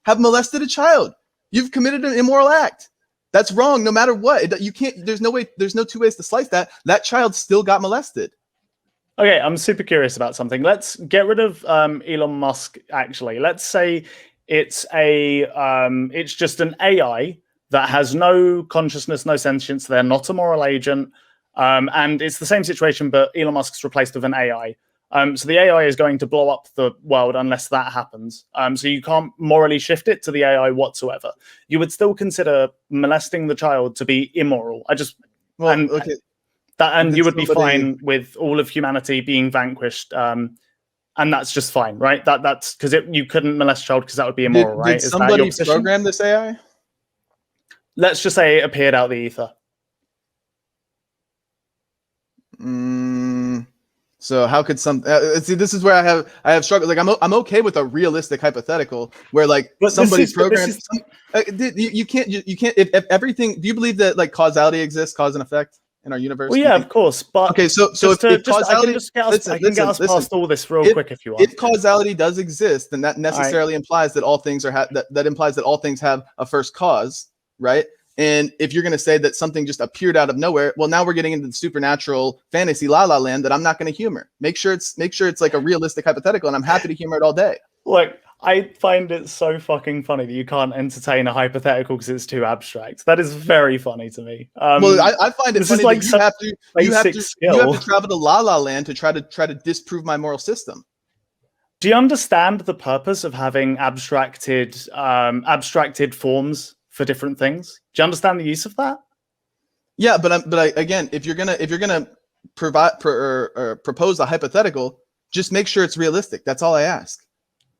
have molested a child. You've committed an immoral act. That's wrong, no matter what. You can't. There's no two ways to slice that. That child still got molested. Okay, I'm super curious about something. Let's get rid of Elon Musk. Actually, let's say it's just an AI that has no consciousness, no sentience. They're not a moral agent. And it's the same situation, but Elon Musk's replaced with an AI. So the AI is going to blow up the world unless that happens. So you can't morally shift it to the AI whatsoever. You would still consider molesting the child to be immoral. And you would be fine with all of humanity being vanquished. And that's just fine, right? That's because you couldn't molest a child because that would be immoral, right? Did somebody program this AI? Let's just say it appeared out of the ether. So how could see? This is where I have struggled. Like I'm okay with a realistic hypothetical where somebody programmed. You can't. If everything. Do you believe that like causality exists, cause and effect in our universe? Well, yeah, of course. But okay, so if causality, I can get us past all this real quick if you want. If causality does exist, then that necessarily implies that all things that implies that all things have a first cause. Right. And if you're going to say that something just appeared out of nowhere, well, now we're getting into the supernatural fantasy la la land that I'm not going to humor. Make sure it's like a realistic hypothetical, and I'm happy to humor it all day. Look, I find it so fucking funny that you can't entertain a hypothetical because it's too abstract. That is very funny to me. Well, I find it funny that you have to travel to la la land to try to disprove my moral system. Do you understand the purpose of having abstracted forms for different things? Do you understand the use of that? Yeah, but again, if you're gonna propose a hypothetical, just make sure it's realistic. That's all I ask.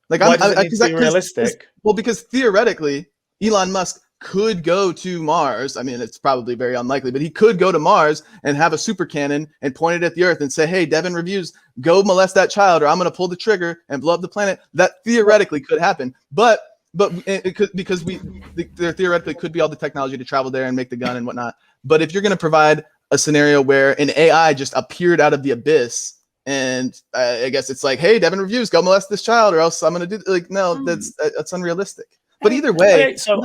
Like, why does it need to be realistic? Because theoretically, Elon Musk could go to Mars. I mean, it's probably very unlikely, but he could go to Mars and have a super cannon and point it at the Earth and say, "Hey, Devin reviews, go molest that child, or I'm going to pull the trigger and blow up the planet." That theoretically could happen, but it could, because there theoretically could be all the technology to travel there and make the gun and whatnot. But if you're going to provide a scenario where an AI just appeared out of the abyss, and I guess it's like, "Hey, Devin reviews, go molest this child, or else I'm going to do," like, no, that's unrealistic. But either way, still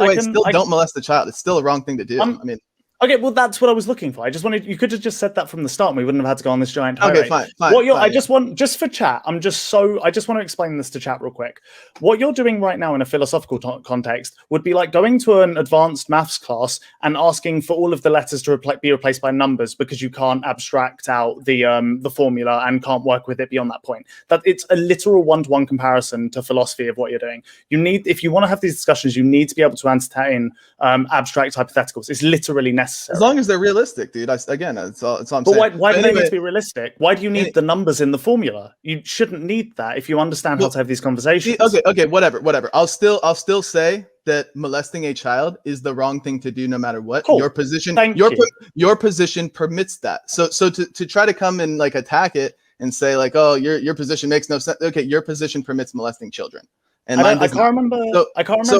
don't molest the child. It's still a wrong thing to do. Okay, well, that's what I was looking for. I just wanted you could have just said that from the start, and we wouldn't have had to go on this giant tirade. Okay, fine. I just want, just for chat, I just want to explain this to chat real quick. What you're doing right now in a philosophical context would be like going to an advanced maths class and asking for all of the letters to be replaced by numbers because you can't abstract out the formula and can't work with it beyond that point. That it's a literal one-to-one comparison to philosophy of what you're doing. You need, if you want to have these discussions, you need to be able to entertain abstract hypotheticals. It's literally necessary. As long as they're realistic, dude. Again, it's all I'm saying. But why do they need to be realistic? Why do you need the numbers in the formula? You shouldn't need that if you understand how to have these conversations. Okay, whatever. I'll still say that molesting a child is the wrong thing to do no matter what. Cool. Your position your position permits that. So to try to come and like attack it and say like, oh, your position makes no sense. Okay, your position permits molesting children. And I can't remember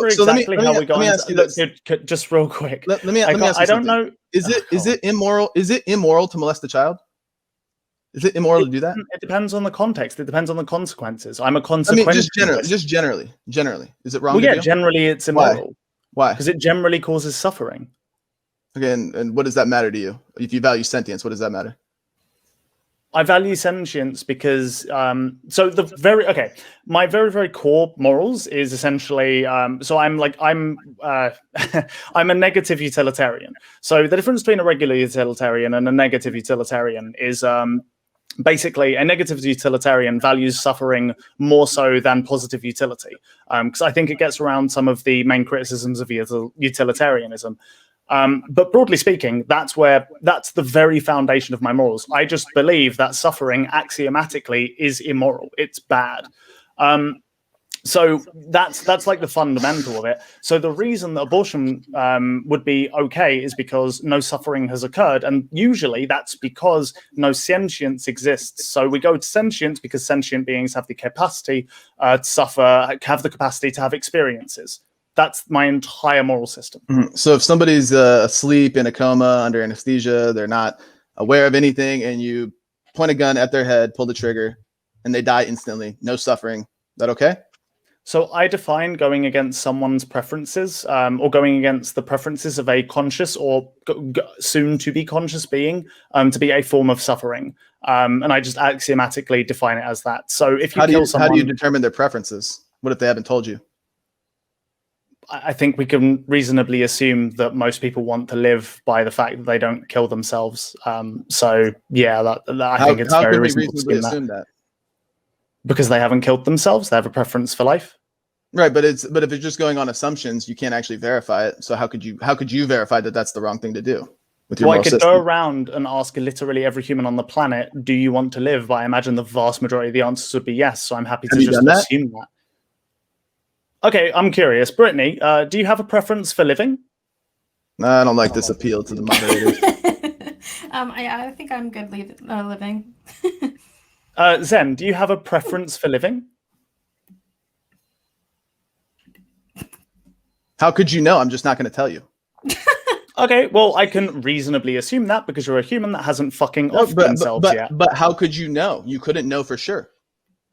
exactly how we got into just real quick. Let me ask you I don't know. Is it immoral? Is it immoral to molest a child? Is it immoral to do that? It depends on the context. It depends on the consequences. I'm a consequence. I mean, just generally. Is it wrong? Well, yeah, generally it's immoral. Why? Because it generally causes suffering. Okay, and what does that matter to you? If you value sentience, what does that matter? I value sentience because my very, very core morals is essentially I'm I'm a negative utilitarian. So the difference between a regular utilitarian and a negative utilitarian is basically a negative utilitarian values suffering more so than positive utility, because I think it gets around some of the main criticisms of utilitarianism. But broadly speaking, that's the very foundation of my morals. I just believe that suffering axiomatically is immoral. It's bad. So that's like the fundamental of it. So the reason that abortion would be okay is because no suffering has occurred. And usually that's because no sentience exists. So we go to sentience because sentient beings have the capacity to suffer, have the capacity to have experiences. That's my entire moral system. Mm-hmm. So if somebody's asleep in a coma under anesthesia, they're not aware of anything, and you point a gun at their head, pull the trigger, and they die instantly, no suffering, is that okay? So I define going against someone's preferences or going against the preferences of a conscious or soon to be conscious being to be a form of suffering. And I just axiomatically define it as that. So if you kill someone... How do you determine their preferences? What if they haven't told you? I think we can reasonably assume that most people want to live by the fact that they don't kill themselves. So yeah, I think it's very reasonable to assume that. Because they haven't killed themselves, they have a preference for life. Right, but if it's just going on assumptions, you can't actually verify it. So how could you verify that that's the wrong thing to do with your moral system? I could go around and ask literally every human on the planet, "Do you want to live?" But I imagine the vast majority of the answers would be yes. So I'm happy to just assume that. Okay, I'm curious. Brittany, do you have a preference for living? I don't like this appeal to the moderators. I think I'm good living. Zen, do you have a preference for living? How could you know? I'm just not going to tell you. Okay, well, I can reasonably assume that because you're a human that hasn't fucking offed themselves yet. But how could you know? You couldn't know for sure.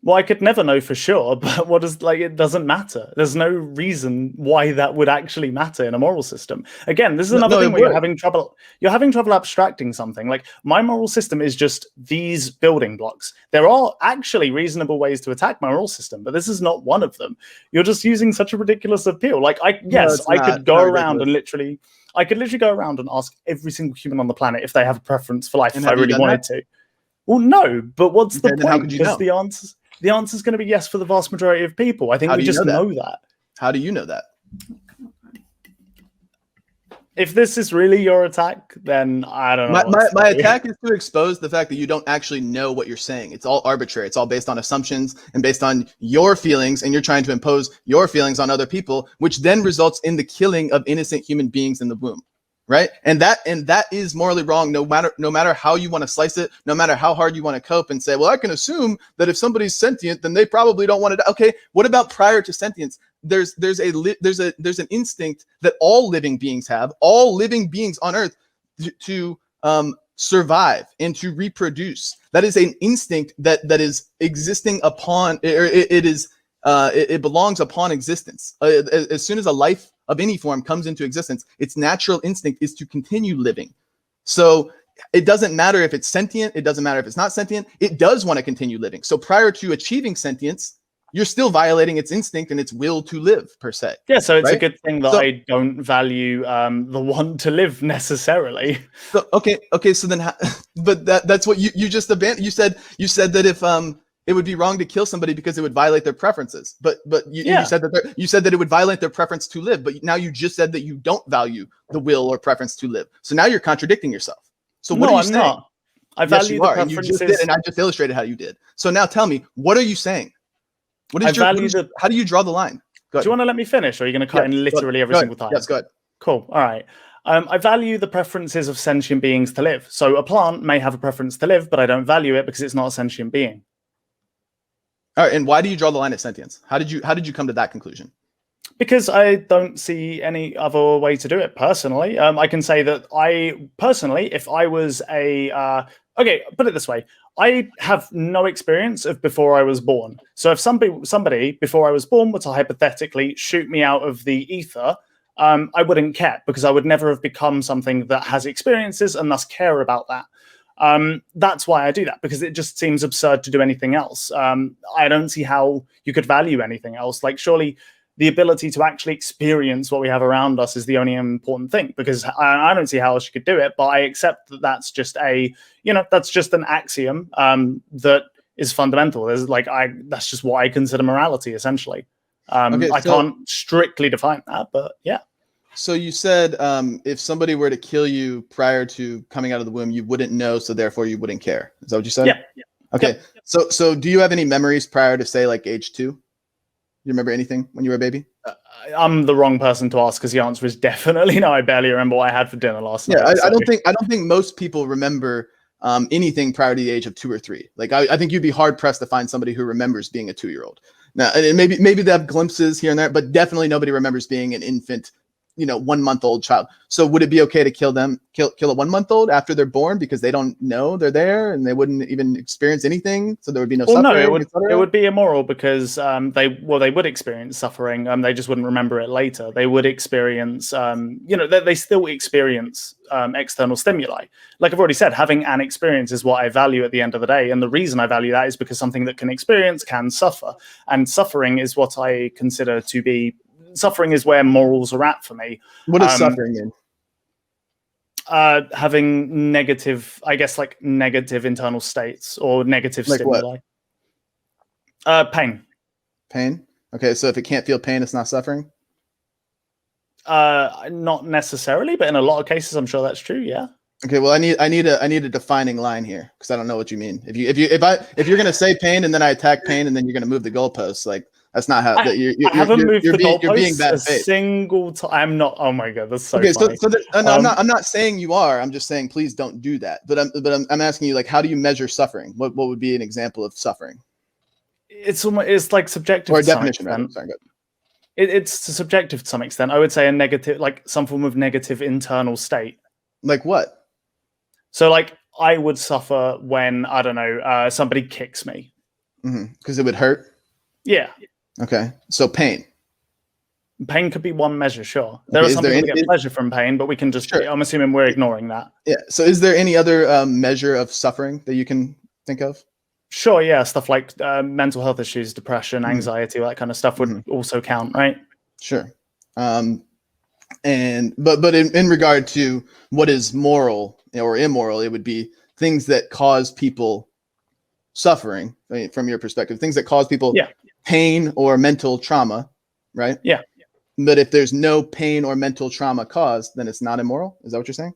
Well, I could never know for sure, but it doesn't matter. There's no reason why that would actually matter in a moral system. Again, this is another thing where you're having trouble abstracting something. Like, my moral system is just these building blocks. There are actually reasonable ways to attack my moral system, but this is not one of them. You're just using such a ridiculous appeal. Like, I could go around and literally go around and ask every single human on the planet if they have a preference for life if I really wanted to. Well, no, but what's the point? How could you know? Because the answer is going to be yes for the vast majority of people. I think we just know that. How do you know that? If this is really your attack, then I don't know. My attack is to expose the fact that you don't actually know what you're saying. It's all arbitrary. It's all based on assumptions and based on your feelings, and you're trying to impose your feelings on other people, which then results in the killing of innocent human beings in the womb. Right. And that is morally wrong, no matter how you want to slice it, no matter how hard you want to cope and say, well, I can assume that if somebody's sentient, then they probably don't want to die. Okay, what about prior to sentience? There's an instinct that all living beings have, all living beings on earth to survive and to reproduce. That is an instinct that is existing upon, or it belongs upon existence. As soon as a life of any form comes into existence, its natural instinct is to continue living. So it doesn't matter if it's sentient, it doesn't matter if it's not sentient, it does want to continue living. So prior to achieving sentience, you're still violating its instinct and its will to live, per se. Yeah, so it's right? a good thing that I don't value the want to live necessarily. So, okay. So then, but that's what you just abandoned. You said that if it would be wrong to kill somebody because it would violate their preferences. But you said that it would violate their preference to live. But now you just said that you don't value the will or preference to live. So now you're contradicting yourself. So what are you saying? Not. I value the and you preferences. just did, and I just illustrated how you did. So now tell me, what are you saying? How do you draw the line? Do you want to let me finish, or are you going to cut in literally every single time? Yes, go ahead. Cool. All right. I value the preferences of sentient beings to live. So a plant may have a preference to live, but I don't value it because it's not a sentient being. All right. And why do you draw the line at sentience? How did you come to that conclusion? Because I don't see any other way to do it personally. I can say that I personally, if I was okay, put it this way. I have no experience of before I was born. So if somebody before I was born were to hypothetically shoot me out of the ether, I wouldn't care because I would never have become something that has experiences and thus care about that. That's why I do that, because it just seems absurd to do anything else. I don't see how you could value anything else. Like, surely the ability to actually experience what we have around us is the only important thing, because I don't see how else you could do it. But I accept that that's just that's just an axiom that is fundamental. That's just what I consider morality, essentially. I can't strictly define that, but yeah. So you said if somebody were to kill you prior to coming out of the womb, you wouldn't know, so therefore you wouldn't care. Is that what you said? Yeah. Okay. Yep. So do you have any memories prior to, say, like age 2? You remember anything when you were a baby? I'm the wrong person to ask, because the answer is definitely no. I barely remember what I had for dinner last night. Yeah, I don't think most people remember anything prior to the age of 2 or 3. Like I think you'd be hard pressed to find somebody who remembers being a 2-year-old. Now, and maybe they have glimpses here and there, but definitely nobody remembers being an infant, 1-month-old child. So would it be okay to kill a 1-month-old after they're born because they don't know they're there and they wouldn't even experience anything? So there would be no suffering. No, it would be immoral, because they would experience suffering. They just wouldn't remember it later. They would experience, they still experience external stimuli. Like I've already said, having an experience is what I value at the end of the day. And the reason I value that is because something that can experience can suffer. And suffering is what I consider to be, suffering is where morals are at for me. What does suffering mean? Having negative internal states or negative stimuli. Pain. Pain? Okay, so if it can't feel pain, it's not suffering? Not necessarily, but in a lot of cases, I'm sure that's true. Yeah. Okay, well, I need a defining line here, because I don't know what you mean. If you're gonna say pain and then I attack pain and then you're gonna move the goalposts, like that's not how. I haven't moved the goalposts a single time. I'm not. Oh my god, that's so okay. Funny. I'm not saying you are. I'm just saying please don't do that. But I'm asking you, like, how do you measure suffering? What would be an example of suffering? It's like subjective. Or a definition, right? Sorry, good. It's subjective to some extent. I would say a negative, like some form of negative internal state. Like what? So, like, I would suffer when, I don't know, somebody kicks me. Because it would hurt? Yeah. Okay. So pain. Pain could be one measure, sure. There are some people that get pleasure from pain, but we can just, I'm assuming we're ignoring that. Yeah. So is there any other measure of suffering that you can think of? Sure, yeah. Stuff like mental health issues, depression, anxiety, all that kind of stuff would also count, right? Sure. But in regard to what is moral or immoral, it would be things that cause people suffering, right, from your perspective, things that cause people pain or mental trauma, right? Yeah. But if there's no pain or mental trauma caused, then it's not immoral. Is that what you're saying?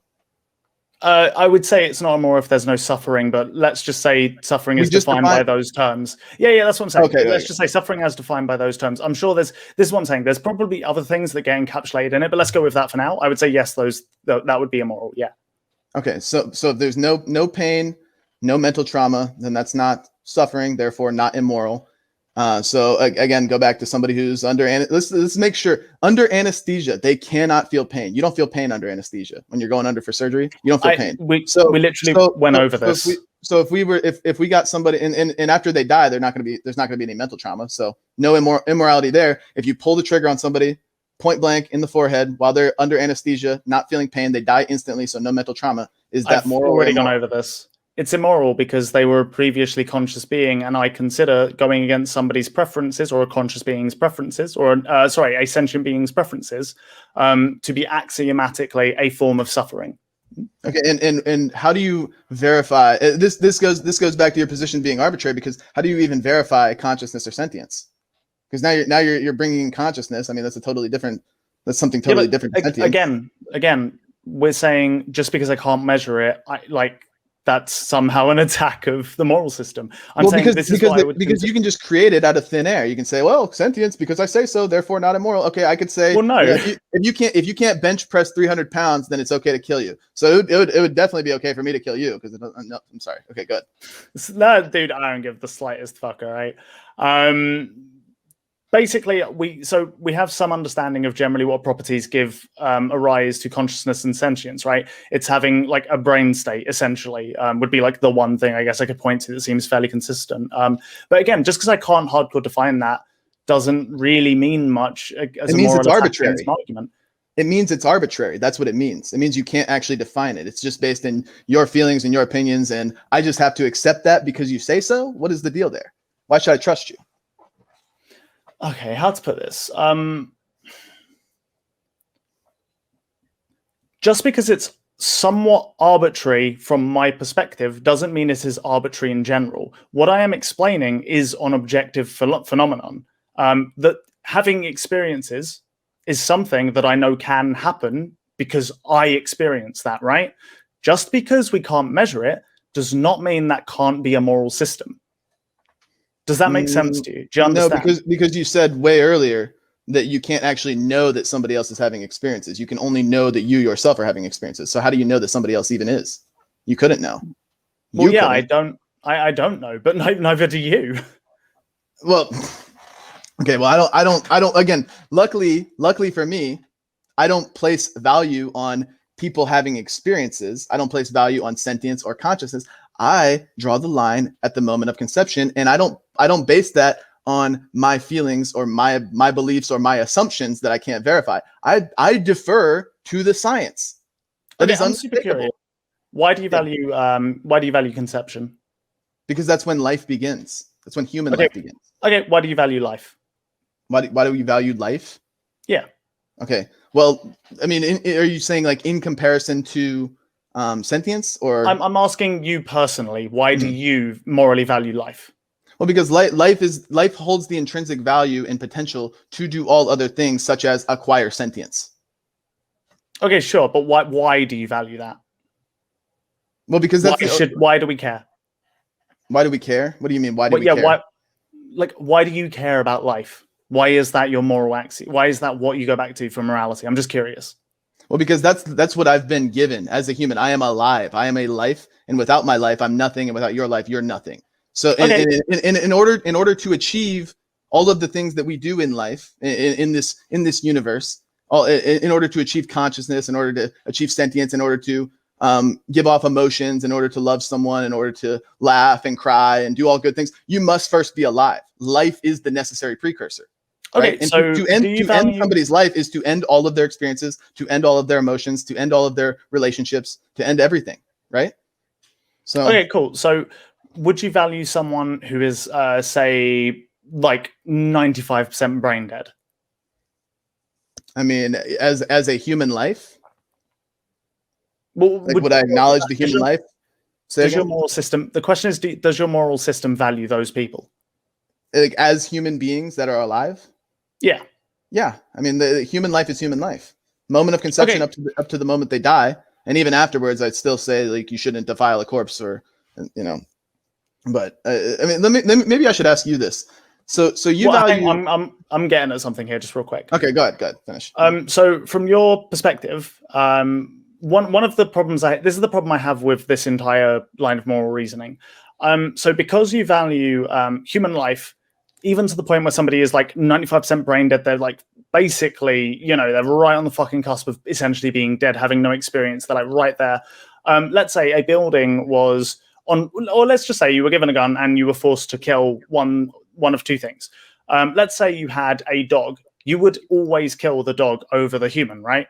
I would say it's not immoral if there's no suffering, but let's just say suffering is defined by those terms. Yeah, that's what I'm saying. Okay, let's just say suffering as defined by those terms. I'm sure this is what I'm saying. There's probably other things that get encapsulated in it, but let's go with that for now. I would say yes, that would be immoral. Yeah. Okay, so if there's no pain, no mental trauma, then that's not suffering, therefore not immoral. So again, go back to somebody who's under let's make sure under anesthesia they cannot feel pain. You don't feel pain under anesthesia when you're going under for surgery. You don't feel pain. We literally went over this. If we got somebody and after they die, there's not going to be any mental trauma. So no immorality there. If you pull the trigger on somebody point blank in the forehead while they're under anesthesia, not feeling pain. They die instantly, so no mental trauma. Is that moral? I've already gone over this. It's immoral because they were a previously conscious being, and I consider going against somebody's preferences or a conscious being's preferences, or a sentient being's preferences, to be axiomatically a form of suffering. Okay, and how do you verify this? This goes back to your position being arbitrary, because how do you even verify consciousness or sentience? Because now you're bringing in consciousness. I mean, that's something totally different. Again, we're saying just because I can't measure it, that's somehow an attack of the moral system. Because you can just create it out of thin air. You can say, well, sentience, because I say so, therefore not immoral. Okay, I could say, well, no. If you can't bench press 300 pounds, then it's okay to kill you. So it would definitely be okay for me to kill you, because no, I'm sorry. Okay, good. No, dude, I don't give the slightest fuck. All right. Basically, we have some understanding of generally what properties give a rise to consciousness and sentience, right? It's having like a brain state, essentially, would be like the one thing I guess I could point to that seems fairly consistent. But again, just because I can't hardcore define that doesn't really mean much as a moral arbitrary argument. It means it's arbitrary. That's what it means. It means you can't actually define it. It's just based in your feelings and your opinions, and I just have to accept that because you say so. What is the deal there? Why should I trust you? Okay, how to put this? Just because it's somewhat arbitrary from my perspective doesn't mean it is arbitrary in general. What I am explaining is an objective phenomenon. That having experiences is something that I know can happen because I experience that, right? Just because we can't measure it does not mean that can't be a moral system. Does that make sense to you? Do you understand? No, because you said way earlier that you can't actually know that somebody else is having experiences. You can only know that you yourself are having experiences. So how do you know that somebody else even is? You couldn't know. Well, yeah, I don't know, but neither do you. Well, okay. Well, I don't. Again, luckily for me, I don't place value on people having experiences. I don't place value on sentience or consciousness. I draw the line at the moment of conception, and I don't base that on my feelings or my beliefs or my assumptions that I can't verify. I defer to the science. That is unsuperable. Why do you value conception? Because that's when life begins. That's when human life begins. Okay, why do you value life? Why do we value life? Yeah. Okay. Well, I mean, are you saying like in comparison to sentience, or I'm asking you personally, why do you morally value life? Well, because life holds the intrinsic value and potential to do all other things, such as acquire sentience. Okay, sure, but why do you value that? Well, because why do we care? Why do we care? What do you mean? Why do we care? Why do you care about life? Why is that your moral axiom? Why is that what you go back to for morality? I'm just curious. Well, because that's what I've been given as a human. I am alive. I am a life, and without my life, I'm nothing, and without your life, you're nothing. So, in order to achieve all of the things that we do in life, in this universe, in order to achieve consciousness, in order to achieve sentience, in order to give off emotions, in order to love someone, in order to laugh and cry and do all good things, you must first be alive. Life is the necessary precursor. Okay, right? And so to end somebody's life is to end all of their experiences, to end all of their emotions, to end all of their relationships, to end everything, right? So okay, cool. So would you value someone who is, say, like 95% brain dead? I mean, as a human life, well, would I acknowledge the human life? Does your moral system? The question is, does your moral system value those people? Like as human beings that are alive? Yeah. Yeah. I mean, the human life is human life. Moment of conception up to the moment they die, and even afterwards, I'd still say like you shouldn't defile a corpse, or you know. But I mean, maybe I should ask you this. So you value? I'm getting at something here, just real quick. Okay, go ahead, finish. So from your perspective, one of the problems this is the problem I have with this entire line of moral reasoning. So because you value human life, even to the point where somebody is like 95% brain dead, they're like basically, they're right on the fucking cusp of essentially being dead, having no experience. They're like right there. Let's say a building was on, or let's just say you were given a gun and you were forced to kill one of two things. Let's say you had a dog. you would always kill the dog over the human, right?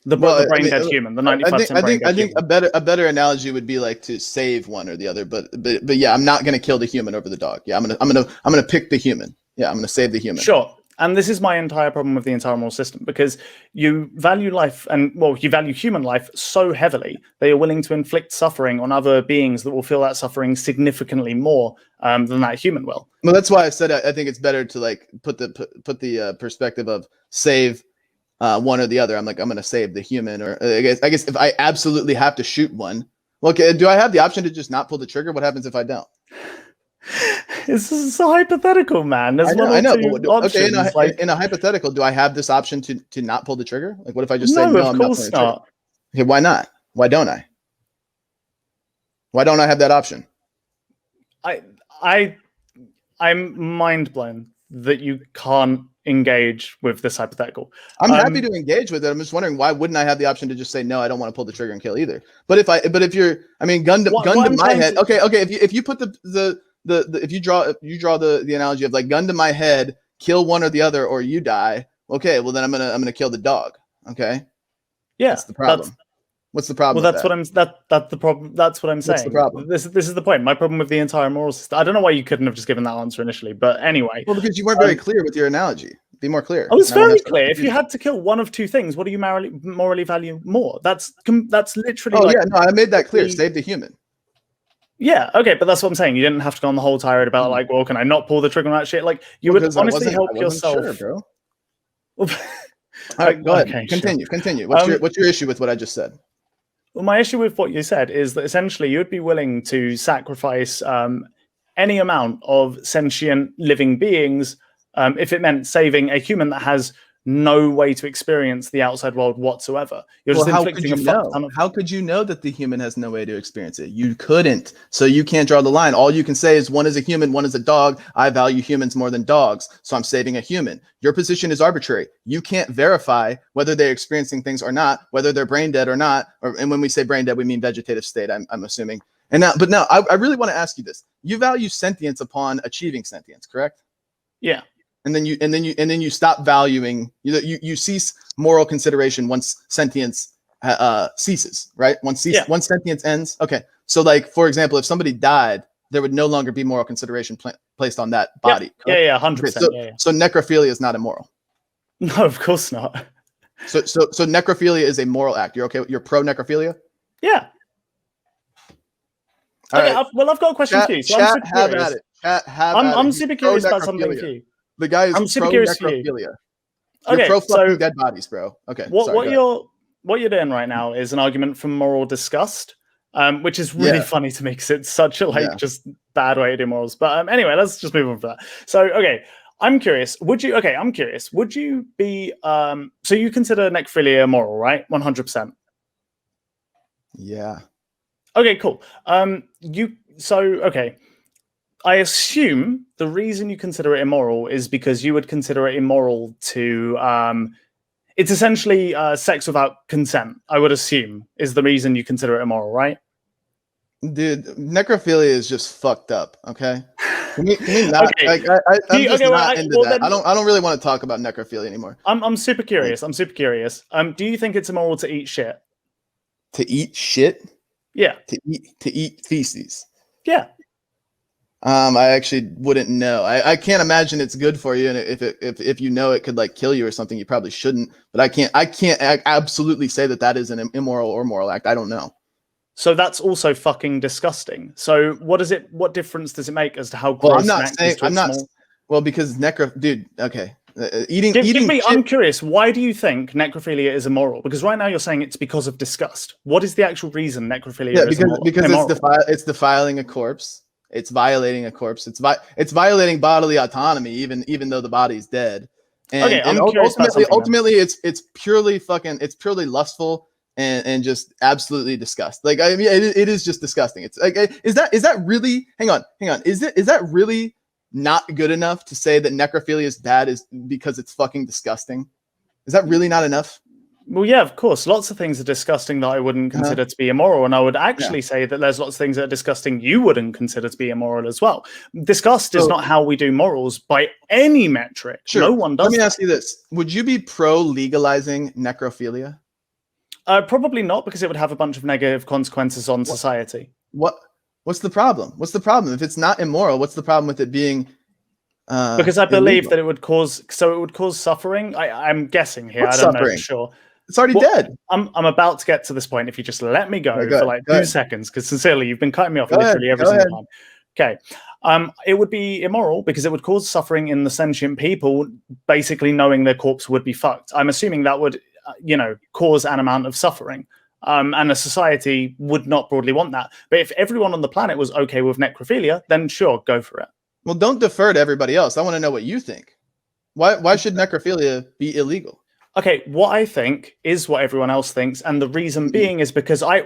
The brain dead human, the 95% brain dead I think human. a better analogy would be like to save one or the other, but yeah, I'm not gonna kill the human over the dog. Yeah, I'm gonna pick the human. Yeah, I'm gonna save the human. Sure. And this is my entire problem with the entire moral system, because you value life you value human life so heavily that you're willing to inflict suffering on other beings that will feel that suffering significantly more than that human will. Well, that's why I said I think it's better to like put the perspective of save one or the other. I'm going to save the human, or I guess if I absolutely have to shoot one, well, okay, do I have the option to just not pull the trigger? What happens if I don't? This is a hypothetical, man. There's I know. Okay, in a hypothetical, do I have this option to not pull the trigger? Like, what if I just say no? No, Of I'm course not. not. Okay, why not? Why don't I? Why don't I have that option? I'm mind blown that you can't engage with this hypothetical. I'm happy to engage with it. I'm just wondering, why wouldn't I have the option to just say no? I don't want to pull the trigger and kill either. But if you're, I mean, gun to my head. Okay. If you put if you draw the analogy of like gun to my head, kill one or the other, or you die. Okay, well then I'm gonna kill the dog. Okay. Yeah, that's the problem. What's the problem? Well, that's the problem. That's what I'm saying. What's the problem? This is the point. My problem with the entire moral system. I don't know why you couldn't have just given that answer initially, but anyway. Well, because you weren't very clear with your analogy. Be more clear. I was very clear. If you had to kill one of two things, what do you morally value more? That's literally. Oh yeah, no, I made that clear. Save the human. Yeah, okay, but that's what I'm saying. You didn't have to go on the whole tirade about like, well, can I not pull the trigger on that shit? Like, you would honestly help yourself, sure, bro. All right, go ahead. Okay, Continue. What's your issue with what I just said? Well, my issue with what you said is that essentially you would be willing to sacrifice any amount of sentient living beings if it meant saving a human that has no way to experience the outside world whatsoever. You're just inflicting a fuck ton of... How could you know that the human has no way to experience it? You couldn't. So you can't draw the line. All you can say is one is a human, one is a dog. I value humans more than dogs, so I'm saving a human. Your position is arbitrary. You can't verify whether they're experiencing things or not, whether they're brain dead or not. And when we say brain dead, we mean vegetative state, I'm assuming. But now I really want to ask you this. You value sentience upon achieving sentience, correct? Yeah. And then you stop valuing. You cease moral consideration once sentience ceases, right? Once sentience ends. Okay, so like for example, if somebody died, there would no longer be moral consideration placed on that body. Yeah, 100%. So necrophilia is not immoral. No, of course not. So necrophilia is a moral act. You're okay? You're pro necrophilia? Yeah. Okay. Right. I've got a question for you. So I'm super curious about something for you. The guy is pro necrophilia. You're pro fucking dead bodies, bro. Okay. What you're doing right now is an argument for moral disgust, which is really funny to me because it's such a just bad way to do morals. But anyway, let's just move on for that. So okay, I'm curious. Would you be so you consider necrophilia immoral, right? 100%. Yeah. Okay, cool. I assume the reason you consider it immoral is because you would consider it immoral to it's essentially sex without consent, I would assume, is the reason you consider it immoral, right? Dude, necrophilia is just fucked up, okay? Can we not? Okay. I'm just not into that. I don't really want to talk about necrophilia anymore. I'm super curious. Do you think it's immoral to eat shit? To eat shit? Yeah. To eat feces? Yeah. I actually wouldn't know. I can't imagine it's good for you, and if you know it could like kill you or something, you probably shouldn't. But I can't absolutely say that is an immoral or moral act. I don't know. So that's also fucking disgusting. So what difference does it make as to how gross an act is? Well, because dude. Okay, I'm curious. Why do you think necrophilia is immoral? Because right now you're saying it's because of disgust. What is the actual reason necrophilia is immoral? Because it's defiling a corpse. It's violating a corpse. It's violating bodily autonomy, even though the body's dead. And ultimately, it's purely lustful and just absolutely disgusting. Like, I mean, it is just disgusting. It's like, is that really? Hang on. Is that really not good enough to say that necrophilia is bad? Is because it's fucking disgusting? Is that really not enough? Well, yeah, of course. Lots of things are disgusting that I wouldn't consider to be immoral. And I would actually say that there's lots of things that are disgusting you wouldn't consider to be immoral as well. Disgust is not how we do morals by any metric. Sure. No one does. Let me ask you this. Would you be pro legalizing necrophilia? Probably not, because it would have a bunch of negative consequences on society. What's the problem? What's the problem? If it's not immoral, what's the problem with it being because I believe illegal? that it would cause suffering. I'm guessing here. What's I don't know suffering? for sure. It's already dead. I'm about to get to this point. If you just let me go for like 2 seconds, because sincerely, you've been cutting me off literally every single time. Okay. It would be immoral because it would cause suffering in the sentient people, basically knowing their corpse would be fucked. I'm assuming that would, cause an amount of suffering. And a society would not broadly want that. But if everyone on the planet was okay with necrophilia, then sure, go for it. Well, don't defer to everybody else. I want to know what you think. Why should necrophilia be illegal? Okay, what I think is what everyone else thinks, and the reason being is because I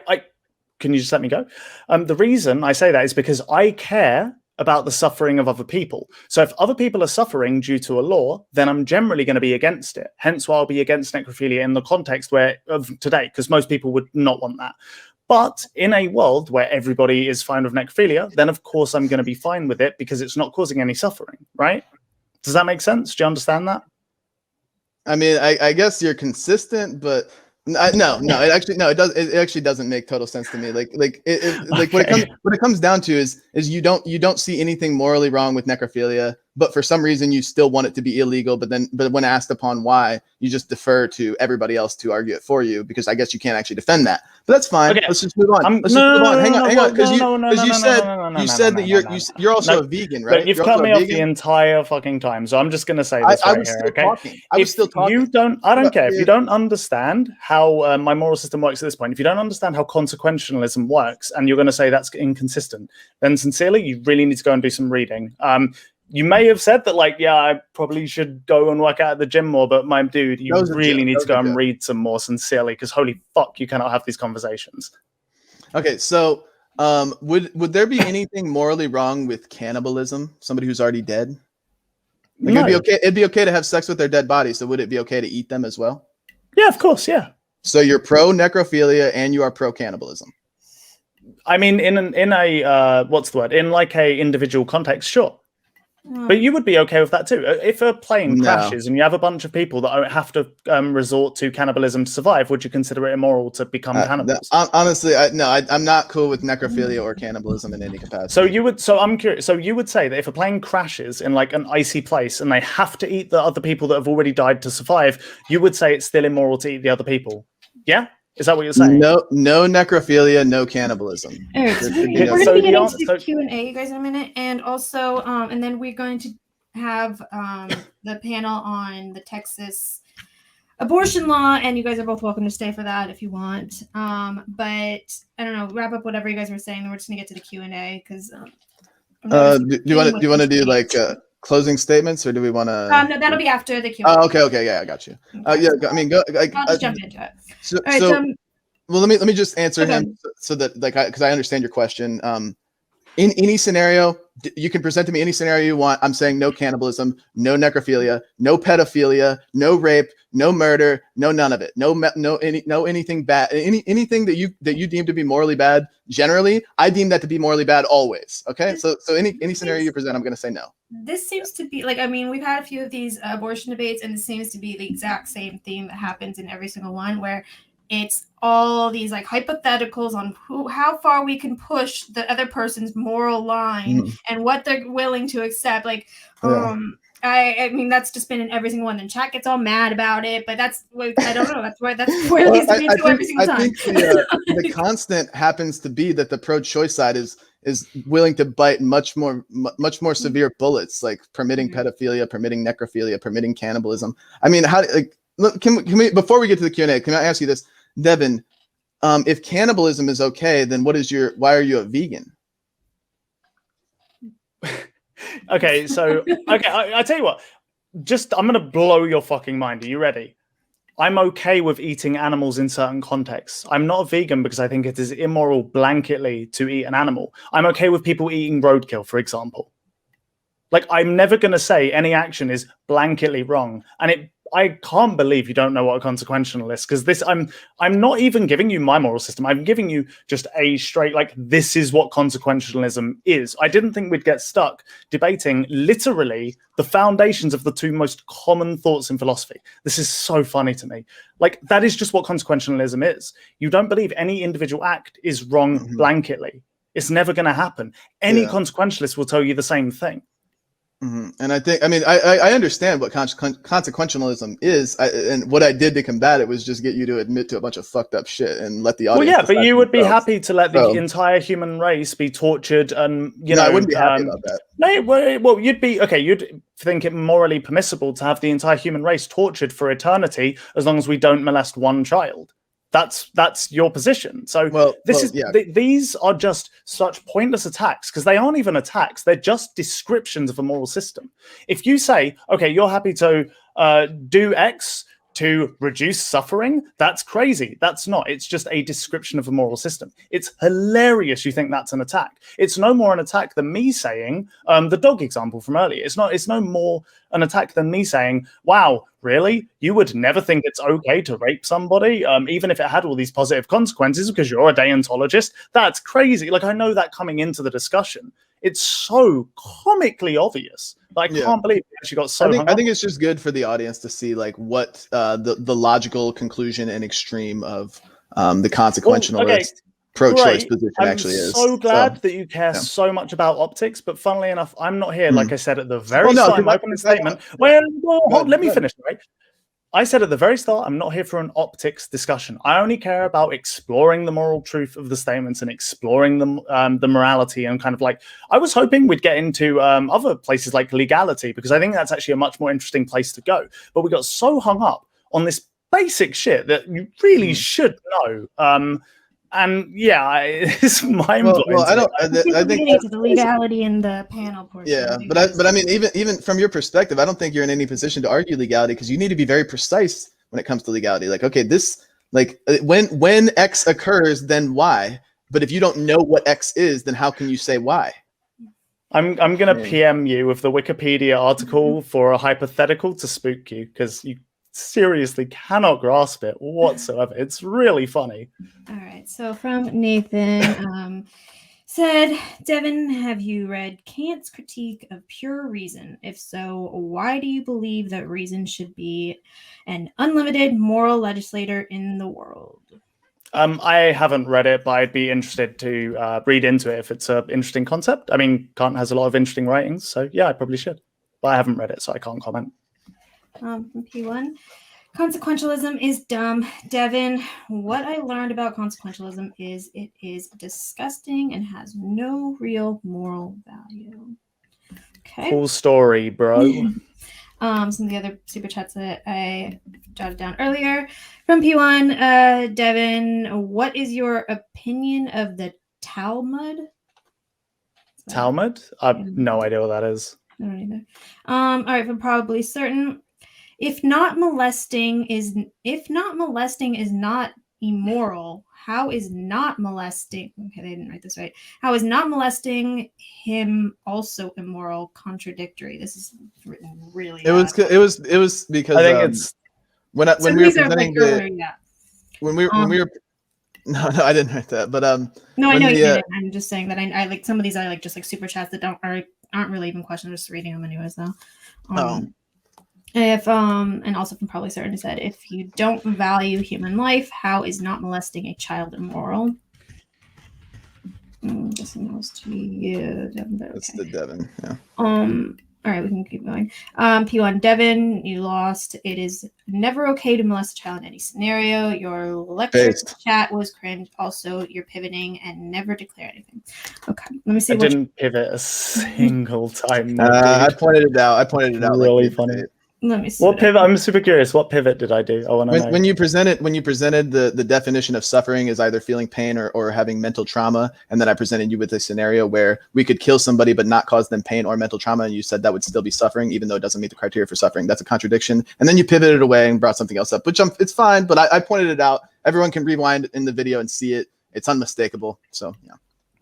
can you just let me go? The reason I say that is because I care about the suffering of other people. So if other people are suffering due to a law, then I'm generally going to be against it. Hence why I'll be against necrophilia in the context of today, because most people would not want that. But in a world where everybody is fine with necrophilia, then of course I'm going to be fine with it because it's not causing any suffering, right? Does that make sense? Do you understand that? I mean, I guess you're consistent, but it actually doesn't make total sense to me. Like what it comes down to is you don't see anything morally wrong with necrophilia, but for some reason you still want it to be illegal. But when asked upon why, you just defer to everybody else to argue it for you, because I guess you can't actually defend that. But that's fine. Okay. Let's just move on. Hang on, because you said that you're also a vegan, right? But you've cut me off the entire fucking time, so I'm just going to say this right here. Okay, I was still talking. I don't care if you don't understand how my moral system works at this point. If you don't understand how consequentialism works, and you're going to say that's inconsistent, then sincerely, you really need to go and do some reading. You may have said that, like, yeah, I probably should go and work out at the gym more, but my dude, you really need to go and read some more sincerely, because holy fuck, you cannot have these conversations. Okay, so would there be anything morally wrong with cannibalism? Somebody who's already dead? Like, no. It'd be okay to have sex with their dead body, so would it be okay to eat them as well? Yeah, of course, yeah. So you're pro necrophilia and you are pro cannibalism. I mean, in a what's the word? In like a individual context, sure. But you would be okay with that too. If a plane crashes and you have a bunch of people that have to resort to cannibalism to survive, would you consider it immoral to become cannibals? Honestly, I'm not cool with necrophilia or cannibalism in any capacity. So I'm curious. So you would say that if a plane crashes in like an icy place and they have to eat the other people that have already died to survive, you would say it's still immoral to eat the other people? Yeah. Is that what you're saying? No necrophilia, no cannibalism. All right, so we're going to be getting to the Q&A, you guys, in a minute, and also, and then we're going to have the panel on the Texas abortion law, and you guys are both welcome to stay for that if you want. But I don't know, wrap up whatever you guys were saying, then we're just going to get to the Q&A because. Do you want to do like closing statements, or do we want to? No, that'll be after the Q&A. Oh, okay, yeah, I got you. Yeah, I mean, go. I'll just jump into it. Well, let me just answer him so that, like, because I understand your question. In any scenario, you can present to me any scenario you want. I'm saying no cannibalism, no necrophilia, no pedophilia, no rape, no murder, no none of it. No anything bad. Anything that you deem to be morally bad. Generally, I deem that to be morally bad always. Okay, so any scenario you present, I'm going to say no. This seems to be like, I mean, we've had a few of these abortion debates, and it seems to be the exact same theme that happens in every single one, where it's all these like hypotheticals on how far we can push the other person's moral line and what they're willing to accept. Like, I mean, that's just been in every single one. And chat gets all mad about it, but that's I don't know. That's where these debates go every single time. I think the constant happens to be that the pro-choice side is willing to bite much more severe bullets, like permitting pedophilia, permitting necrophilia, permitting cannibalism. I mean, can we before we get to the Q&A, can I ask you this? Devin, if cannibalism is okay, then why are you a vegan? Okay, so I tell you what, I'm gonna blow your fucking mind. Are you ready? I'm okay with eating animals in certain contexts. I'm not a vegan because I think it is immoral blanketly to eat an animal. I'm okay with people eating roadkill, for example. Like, I'm never gonna say any action is blanketly wrong, and I can't believe you don't know what a consequential is, because I'm not even giving you my moral system. I'm giving you just a straight, like, this is what consequentialism is. I didn't think we'd get stuck debating literally the foundations of the two most common thoughts in philosophy. This is so funny to me. Like, that is just what consequentialism is. You don't believe any individual act is wrong blanketly. It's never going to happen. Any consequentialist will tell you the same thing. And I understand what consequentialism is, and what I did to combat it was just get you to admit to a bunch of fucked up shit and let the audience. Well, yeah, but you would be happy to let the entire human race be tortured, and I wouldn't be happy about that. No, well, you'd be okay. You'd think it morally permissible to have the entire human race tortured for eternity as long as we don't molest one child. That's your position. So these are just such pointless attacks, because they aren't even attacks. They're just descriptions of a moral system. If you say, okay, you're happy to do X to reduce suffering, that's crazy. That's not. It's just a description of a moral system. It's hilarious you think that's an attack. It's no more an attack than me saying, the dog example from earlier. It's no more an attack than me saying, wow, really? You would never think it's okay to rape somebody, even if it had all these positive consequences because you're a deontologist? That's crazy. Like, I know that coming into the discussion. It's so comically obvious. Like, I can't believe we actually got so I think it's just good for the audience to see like what the logical conclusion and extreme of the consequentialist pro-choice position actually is. I'm so glad that you care so much about optics, but funnily enough, I'm not here, like I said at the very start of my opening statement. Let me finish, right? I said at the very start, I'm not here for an optics discussion. I only care about exploring the moral truth of the statements and exploring the morality, and kind of like, I was hoping we'd get into other places like legality, because I think that's actually a much more interesting place to go. But we got so hung up on this basic shit that you really should know. And it's mind-blowing. Well, I think into the legality in the panel portion. Yeah, but I mean, even from your perspective, I don't think you're in any position to argue legality, because you need to be very precise when it comes to legality. Like, okay, this, like, when X occurs, then Y. But if you don't know what X is, then how can you say Y? I'm gonna PM you with the Wikipedia article for a hypothetical to spook you, because you seriously cannot grasp it whatsoever. It's really funny. All right, so from Nathan, said, Devin, have you read Kant's Critique of Pure Reason? If so, why do you believe that reason should be an unlimited moral legislator in the world? I haven't read it, but I'd be interested to read into it if it's an interesting concept. I mean, Kant has a lot of interesting writings, so yeah, I probably should. But I haven't read it, so I can't comment. From P1, consequentialism is dumb. Devin, what I learned about consequentialism is it is disgusting and has no real moral value. Okay. Cool story, bro. Some of the other super chats that I jotted down earlier. From P1, Devin, what is your opinion of the Talmud? Talmud? I have no idea what that is. I don't either. All right, from Probably Certain. If not molesting is not immoral, how is not molesting? Okay, they didn't write this right. How is not molesting him also immoral? Contradictory. This is written really. It was because I think it's when we were presenting when we were. No, I didn't write that. But no, I know you didn't. I'm just saying that I like some of these are like just like super chats that aren't really even questions. I'm just reading them anyways though. If and also from Probably Certain said, if you don't value human life, how is not molesting a child immoral? I'm guessing that was to you, Devin. But okay. It's the Devin, yeah. All right, we can keep going. P1, Devin, you lost. It is never okay to molest a child in any scenario. Your lecture chat was cringe. Also, you're pivoting and never declare anything. Okay, let me see. I didn't pivot a single time. I pointed it out. Really funny. Let me see. What pivot? I'm super curious. What pivot did I do? I want to know. When you presented the definition of suffering is either feeling pain or having mental trauma, and then I presented you with a scenario where we could kill somebody but not cause them pain or mental trauma, and you said that would still be suffering, even though it doesn't meet the criteria for suffering. That's a contradiction. And then you pivoted away and brought something else up, which it's fine. But I pointed it out. Everyone can rewind in the video and see it. It's unmistakable. So yeah.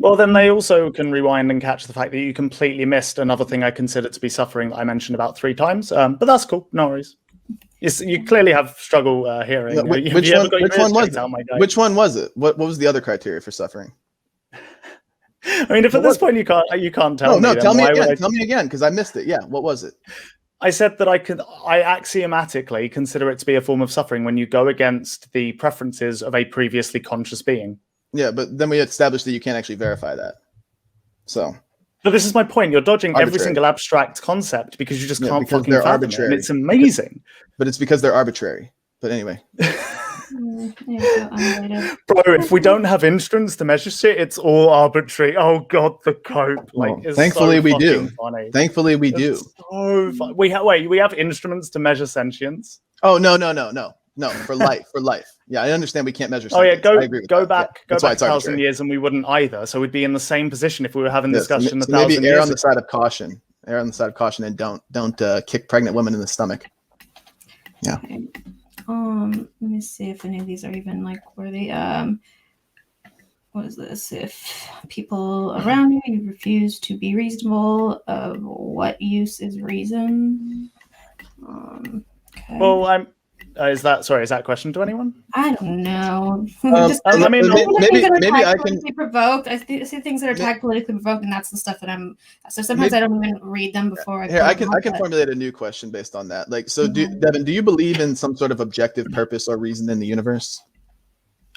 Well, then they also can rewind and catch the fact that you completely missed another thing I consider to be suffering that I mentioned about 3 times. But that's cool. No worries. You clearly have struggle hearing. No, Have which you ever one? got your Which one ears was checked it? out, my guy? Which one was it? What was the other criteria for suffering? I mean, if at this point you can't tell me, No, then tell me why would again. I? Tell me again, because I missed it. Yeah, what was it? I said that I axiomatically consider it to be a form of suffering when you go against the preferences of a previously conscious being. Yeah, but then we established that you can't actually verify that. So. But this is my point. You're dodging every Arbitrary. single abstract concept because you just can't because fucking they're fathom arbitrary. it, and it's amazing. But it's because they're arbitrary. But anyway. Bro, if we don't have instruments to measure shit, it's all arbitrary. Oh god, the cope. Like, Well, thankfully so we do. Funny. Thankfully we do. So fun. We have instruments to measure sentience. Oh no, for life. Yeah, I understand we can't measure sentience. Oh yeah, I agree with go that. back 1,000 arbitrary. years and we wouldn't either. So we'd be in the same position if we were having discussion so 1,000 maybe years err on the ago. side of caution. Err on the side of caution and don't kick pregnant women in the stomach. Yeah. Okay. Let me see if any of these are even like worthy. What is this? If people around you refuse to be reasonable, of what use is reason? Okay. Well, is that a question to anyone? I don't know. Maybe I can provoked. I see things that are tag politically provoked, and that's the stuff that I'm. So sometimes I don't even read them before. I can formulate a new question based on that. Like, so, Devin, do you believe in some sort of objective purpose or reason in the universe?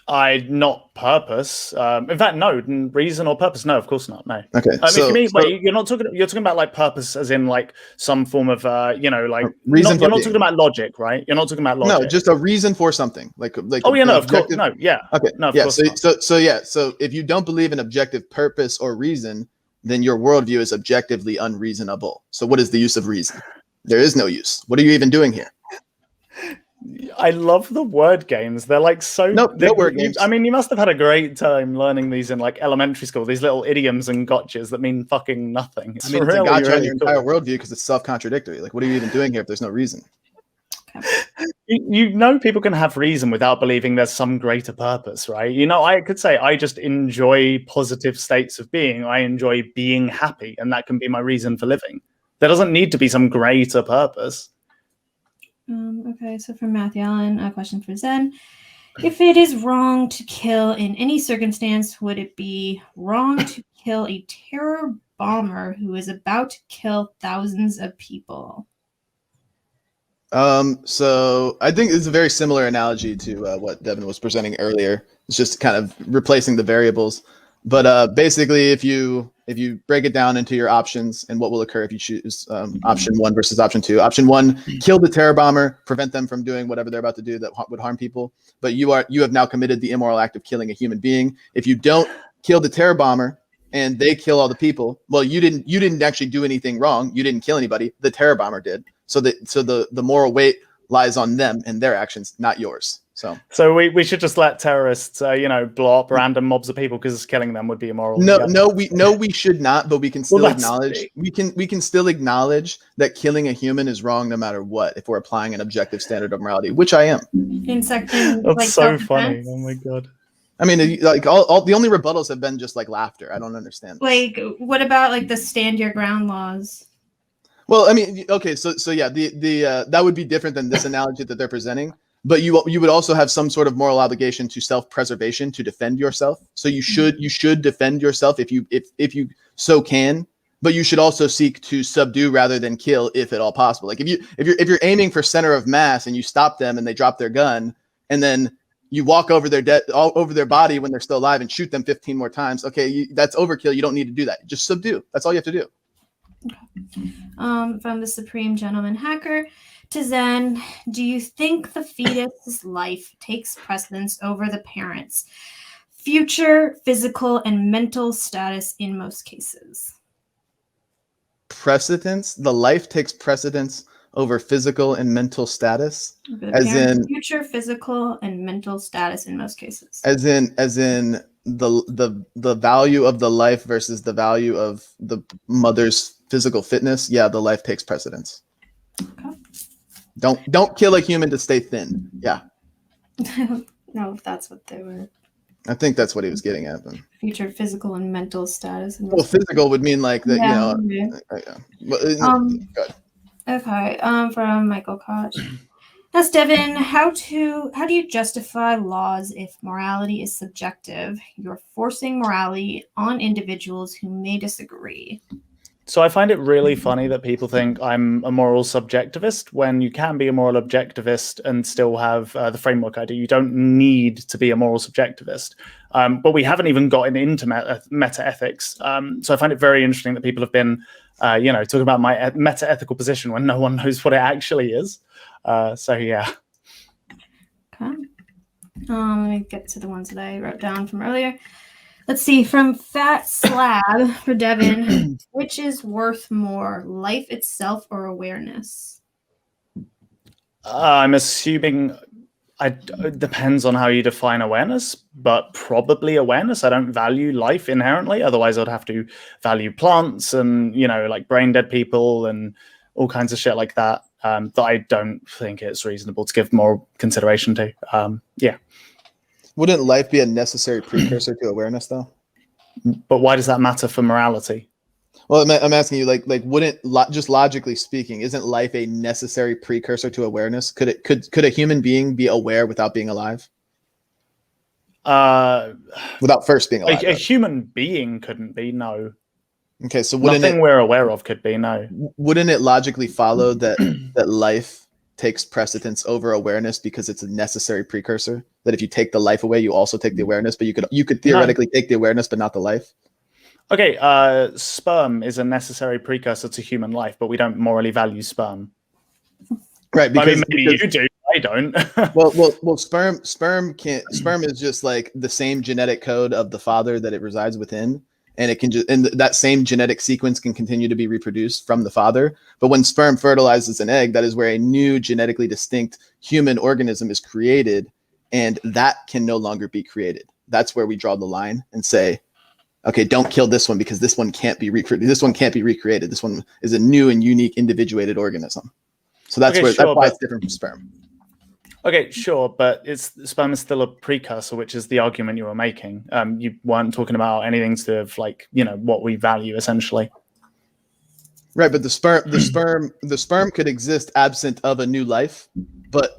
Not purpose. In fact, no. Reason or purpose? No, of course not. No. Okay. You're talking about like purpose as in like some form of reason. You're not talking about logic, right? You're not talking about logic. No, just a reason for something. Like. Oh yeah, no, of course, no, yeah. Okay. No, of yeah. course So if you don't believe in objective purpose or reason, then your worldview is objectively unreasonable. So what is the use of reason? There is no use. What are you even doing here? I love the word games. They're like no word games. I mean, you must have had a great time learning these in like elementary school. These little idioms and gotchas that mean fucking nothing. It's a gotcha on your entire worldview because it's self-contradictory. Like, what are you even doing here if there's no reason? You know, people can have reason without believing there's some greater purpose, right? You know, I could say I just enjoy positive states of being. I enjoy being happy, and that can be my reason for living. There doesn't need to be some greater purpose. Okay, so from Matthew Allen, a question for Zen. If it is wrong to kill in any circumstance, would it be wrong to kill a terror bomber who is about to kill thousands of people? So I think it's a very similar analogy to what Devin was presenting earlier. It's just kind of replacing the variables. But basically, if you break it down into your options and what will occur if you choose option 1 versus option 2. Option 1, kill the terror bomber, prevent them from doing whatever they're about to do that would harm people. But you have now committed the immoral act of killing a human being. If you don't kill the terror bomber and they kill all the people, well, you didn't actually do anything wrong. You didn't kill anybody. The terror bomber did. So the moral weight lies on them and their actions, not yours. So we should just let terrorists, blow up random mobs of people because killing them would be immoral. No, we should not. But we can still acknowledge we can still acknowledge that killing a human is wrong no matter what. If we're applying an objective standard of morality, which I am. That's so funny. Oh my god. I mean, like all the only rebuttals have been just like laughter. I don't understand this. Like, what about like the stand your ground laws? Well, I mean, okay, so yeah, the that would be different than this analogy that they're presenting. But you would also have some sort of moral obligation to self-preservation to defend yourself. So you should defend yourself if you so can. But you should also seek to subdue rather than kill, if at all possible. Like if you're aiming for center of mass and you stop them and they drop their gun, and then you walk over over their body when they're still alive and shoot them 15 more times. Okay, that's overkill. You don't need to do that. Just subdue. That's all you have to do. Okay. From the Supreme Gentleman Hacker to Zen, do you think the fetus's life takes precedence over the parent's future physical and mental status in most cases? Precedence? The life takes precedence over physical and mental status? As in future physical and mental status in most cases. As in the value of the life versus the value of the mother's physical fitness? Yeah, the life takes precedence. Okay. Don't kill a human to stay thin. Yeah. I don't know if that's what they were. I think that's what he was getting at. Then. Future physical and mental status. Well, physical would mean like that, yeah, yeah. Good. Okay. From Michael Koch. That's Devin. How do you justify laws if morality is subjective? You're forcing morality on individuals who may disagree. So I find it really funny that people think I'm a moral subjectivist when you can be a moral objectivist and still have the framework I do. You don't need to be a moral subjectivist. But we haven't even gotten into meta ethics. So I find it very interesting that people have been, talking about my meta ethical position when no one knows what it actually is. So yeah. Okay. Let me get to the ones that I wrote down from earlier. Let's see, from Fat Slab for Devin, which is worth more, life itself or awareness? I'm assuming it depends on how you define awareness, but probably awareness. I don't value life inherently. Otherwise, I'd have to value plants and, like brain dead people and all kinds of shit like that, that I don't think it's reasonable to give more consideration to. Yeah. Wouldn't life be a necessary precursor to awareness, though? But why does that matter for morality? Well, I'm asking you, like wouldn't just logically speaking, isn't life a necessary precursor to awareness? Could a human being be aware without being alive? Without first being alive. A human being couldn't be, no. Okay, so nothing we're aware of could be, no. Wouldn't it logically follow that that life takes precedence over awareness because it's a necessary precursor? That if you take the life away, you also take the awareness, but you could theoretically take the awareness but not the life. Okay, sperm is a necessary precursor to human life, but we don't morally value sperm. Right, because maybe you do. I don't. well, sperm is just like the same genetic code of the father that it resides within, and it can that same genetic sequence can continue to be reproduced from the father. But when sperm fertilizes an egg, that is where a new genetically distinct human organism is created, and that can no longer be created. That's where we draw the line and say, okay, don't kill this one because this one can't be reproduced. This one can't be recreated. This one is a new and unique individuated organism. So that's that's why it's different from sperm. Okay, sure, but sperm is still a precursor, which is the argument you were making. You weren't talking about anything to do with, like, what we value essentially. Right, but the sperm could exist absent of a new life, but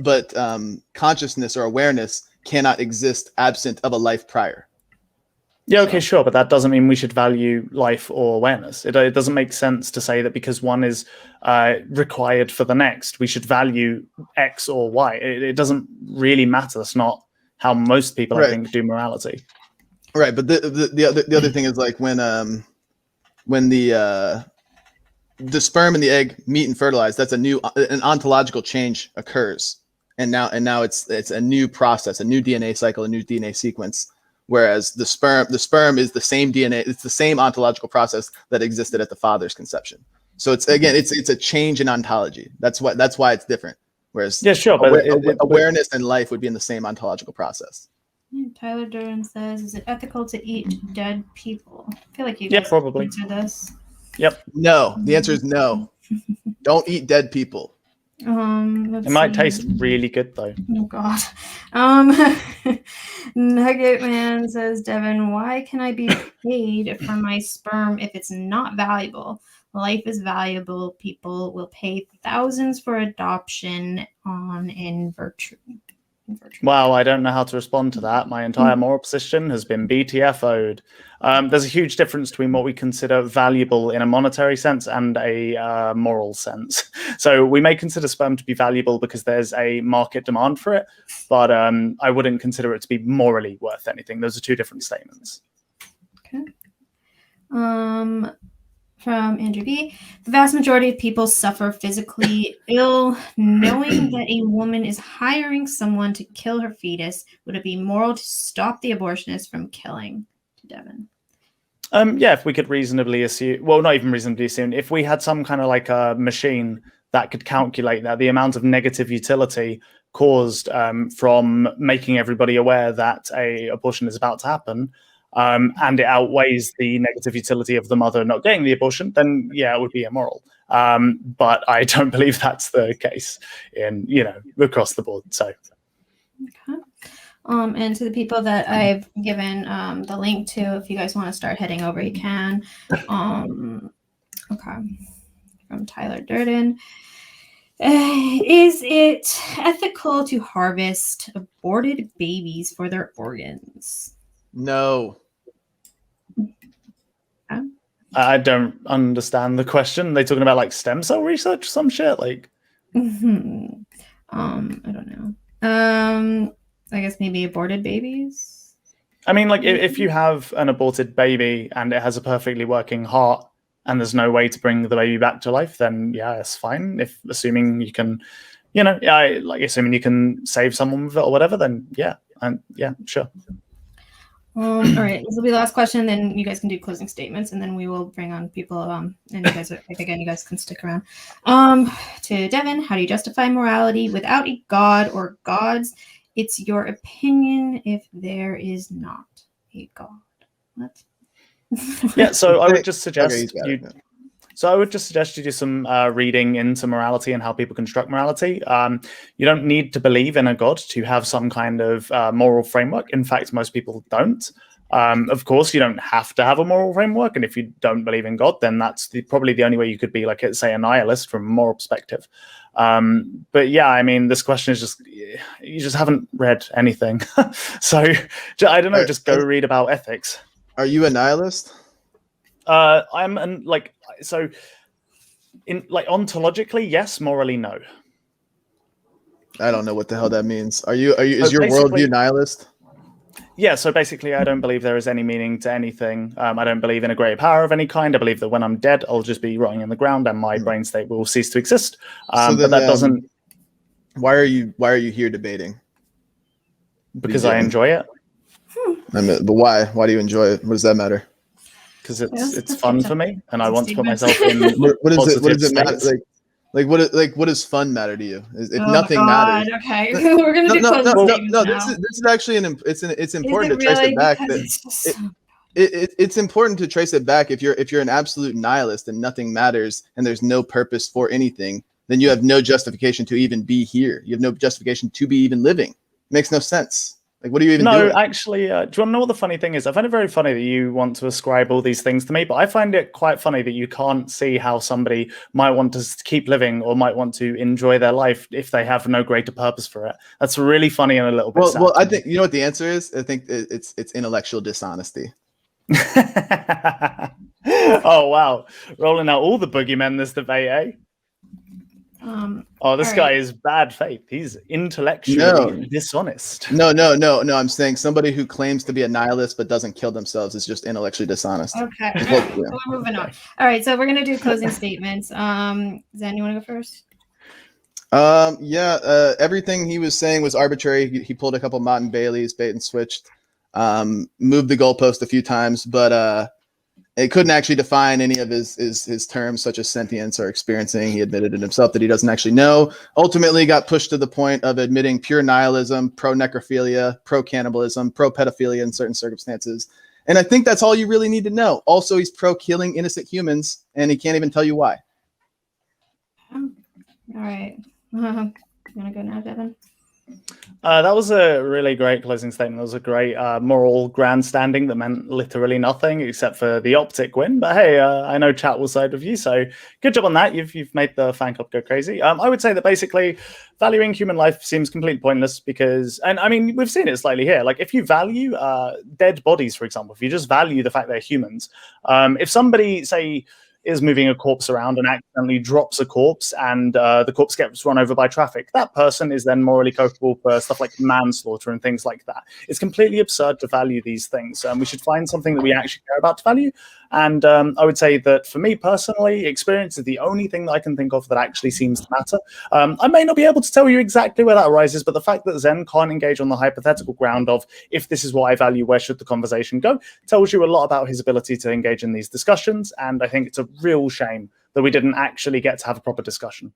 consciousness or awareness cannot exist absent of a life prior. Yeah, okay, sure, but that doesn't mean we should value life or awareness. It doesn't make sense to say that because one is required for the next, we should value X or Y. It doesn't really matter. That's not how most people, I think, do morality. Right, but the other thing is, like, when the sperm and the egg meet and fertilize, that's an ontological change occurs, and now it's a new process, a new DNA cycle, a new DNA sequence. Whereas the sperm is the same DNA, it's the same ontological process that existed at the father's conception. So it's a change in ontology. That's why it's different. Whereas awareness and life would be in the same ontological process. Tyler Durden says, "Is it ethical to eat dead people?" I feel like you guys probably answer this. Yep. No, the answer is no. Don't eat dead people. It might taste really good though. Oh God. Nugget Man says, Devin, why can I be paid for my sperm if it's not valuable? Life is valuable. People will pay thousands for adoption in virtue. Wow, I don't know how to respond to that. My entire moral position has been BTFO'd. There's a huge difference between what we consider valuable in a monetary sense and a moral sense. So we may consider sperm to be valuable because there's a market demand for it, but I wouldn't consider it to be morally worth anything. Those are two different statements. Okay. From Andrew B. The vast majority of people suffer physically ill. Knowing that a woman is hiring someone to kill her fetus, would it be moral to stop the abortionist from killing? Devin. Yeah, if we could reasonably assume, well, not even reasonably assume, if we had some kind of like a machine that could calculate that, the amount of negative utility caused from making everybody aware that a abortion is about to happen, and it outweighs the negative utility of the mother not getting the abortion, then yeah, it would be immoral. But I don't believe that's the case across the board. So, okay. And to the people that I've given the link to, if you guys want to start heading over, you can. Okay. From Tyler Durden. Is it ethical to harvest aborted babies for their organs? No. I don't understand the question. They talking about like stem cell research, some shit like. I don't know. I guess maybe aborted babies. I mean, like if you have an aborted baby and it has a perfectly working heart and there's no way to bring the baby back to life, then yeah, it's fine. If assuming you can, assuming you can save someone with it or whatever, then yeah, and yeah, sure. All right, this will be the last question. Then you guys can do closing statements, and then we will bring on people. And you guys, again, you guys can stick around. To Devin, how do you justify morality without a god or gods? It's your opinion if there is not a god. What? Yeah, so I would just suggest Okay, So I would just suggest you do some reading into morality and how people construct morality. You don't need to believe in a god to have some kind of moral framework. In fact, most people don't. Of course, you don't have to have a moral framework. And if you don't believe in God, then that's probably the only way you could be, like, say, a nihilist from a moral perspective. But yeah, I mean, this question is just, you just haven't read anything. So I don't know, just go read about ethics. Are you a nihilist? I'm ontologically, yes. Morally, no. I don't know what the hell that means. Is your worldview nihilist? Yeah, so basically I don't believe there is any meaning to anything. I don't believe in a great power of any kind. I believe that when I'm dead, I'll just be rotting in the ground and my brain state will cease to exist. So then, but that doesn't. Why are you here debating? Because I enjoy it. I mean, but why? Why do you enjoy it? What does that matter? Because it's fun for me, and I want to put myself in. What does it matter? What does fun matter to you? If nothing matters. Okay, we're gonna do closing statements now. This is actually it's important to trace it back. It's important to trace it back. If you're an absolute nihilist and nothing matters and there's no purpose for anything, then you have no justification to even be here. You have no justification to be even living. It makes no sense. Like, what are you even doing? No, actually, do you want to know what the funny thing is? I find it very funny that you want to ascribe all these things to me, but I find it quite funny that you can't see how somebody might want to keep living or might want to enjoy their life if they have no greater purpose for it. That's really funny and a little bit sad. Well, I think, you know what the answer is? I think it's intellectual dishonesty. Oh, wow. Rolling out all the boogeymen this debate, eh? This guy is bad faith. He's intellectually dishonest. No. I'm saying somebody who claims to be a nihilist but doesn't kill themselves is just intellectually dishonest. Okay. We're moving on. All right, so we're gonna do closing statements. Zen, you want to go first? Everything he was saying was arbitrary. He pulled a couple Mott and Bailey's, bait and switched, moved the goalpost a few times, but it couldn't actually define any of his terms, such as sentience or experiencing. He admitted it himself that he doesn't actually know. Ultimately got pushed to the point of admitting pure nihilism, pro-necrophilia, pro-cannibalism, pro-pedophilia in certain circumstances. And I think that's all you really need to know. Also, he's pro-killing innocent humans, and he can't even tell you why. All right. You want to go now, Devin? That was a really great closing statement. That was a great moral grandstanding that meant literally nothing except for the optic win. But hey, I know chat will side with you, so good job on that. You've made the fan club go crazy. I would say that basically valuing human life seems completely pointless because, and I mean, we've seen it slightly here. Like if you value dead bodies, for example, if you just value the fact they're humans, if somebody, say, is moving a corpse around and accidentally drops a corpse and the corpse gets run over by traffic, that person is then morally culpable for stuff like manslaughter and things like that. It's completely absurd to value these things. We should find something that we actually care about to value. And I would say that for me personally, experience is the only thing that I can think of that actually seems to matter. I may not be able to tell you exactly where that arises, but the fact that Zen can't engage on the hypothetical ground of if this is what I value, where should the conversation go, tells you a lot about his ability to engage in these discussions. And I think it's a real shame that we didn't actually get to have a proper discussion.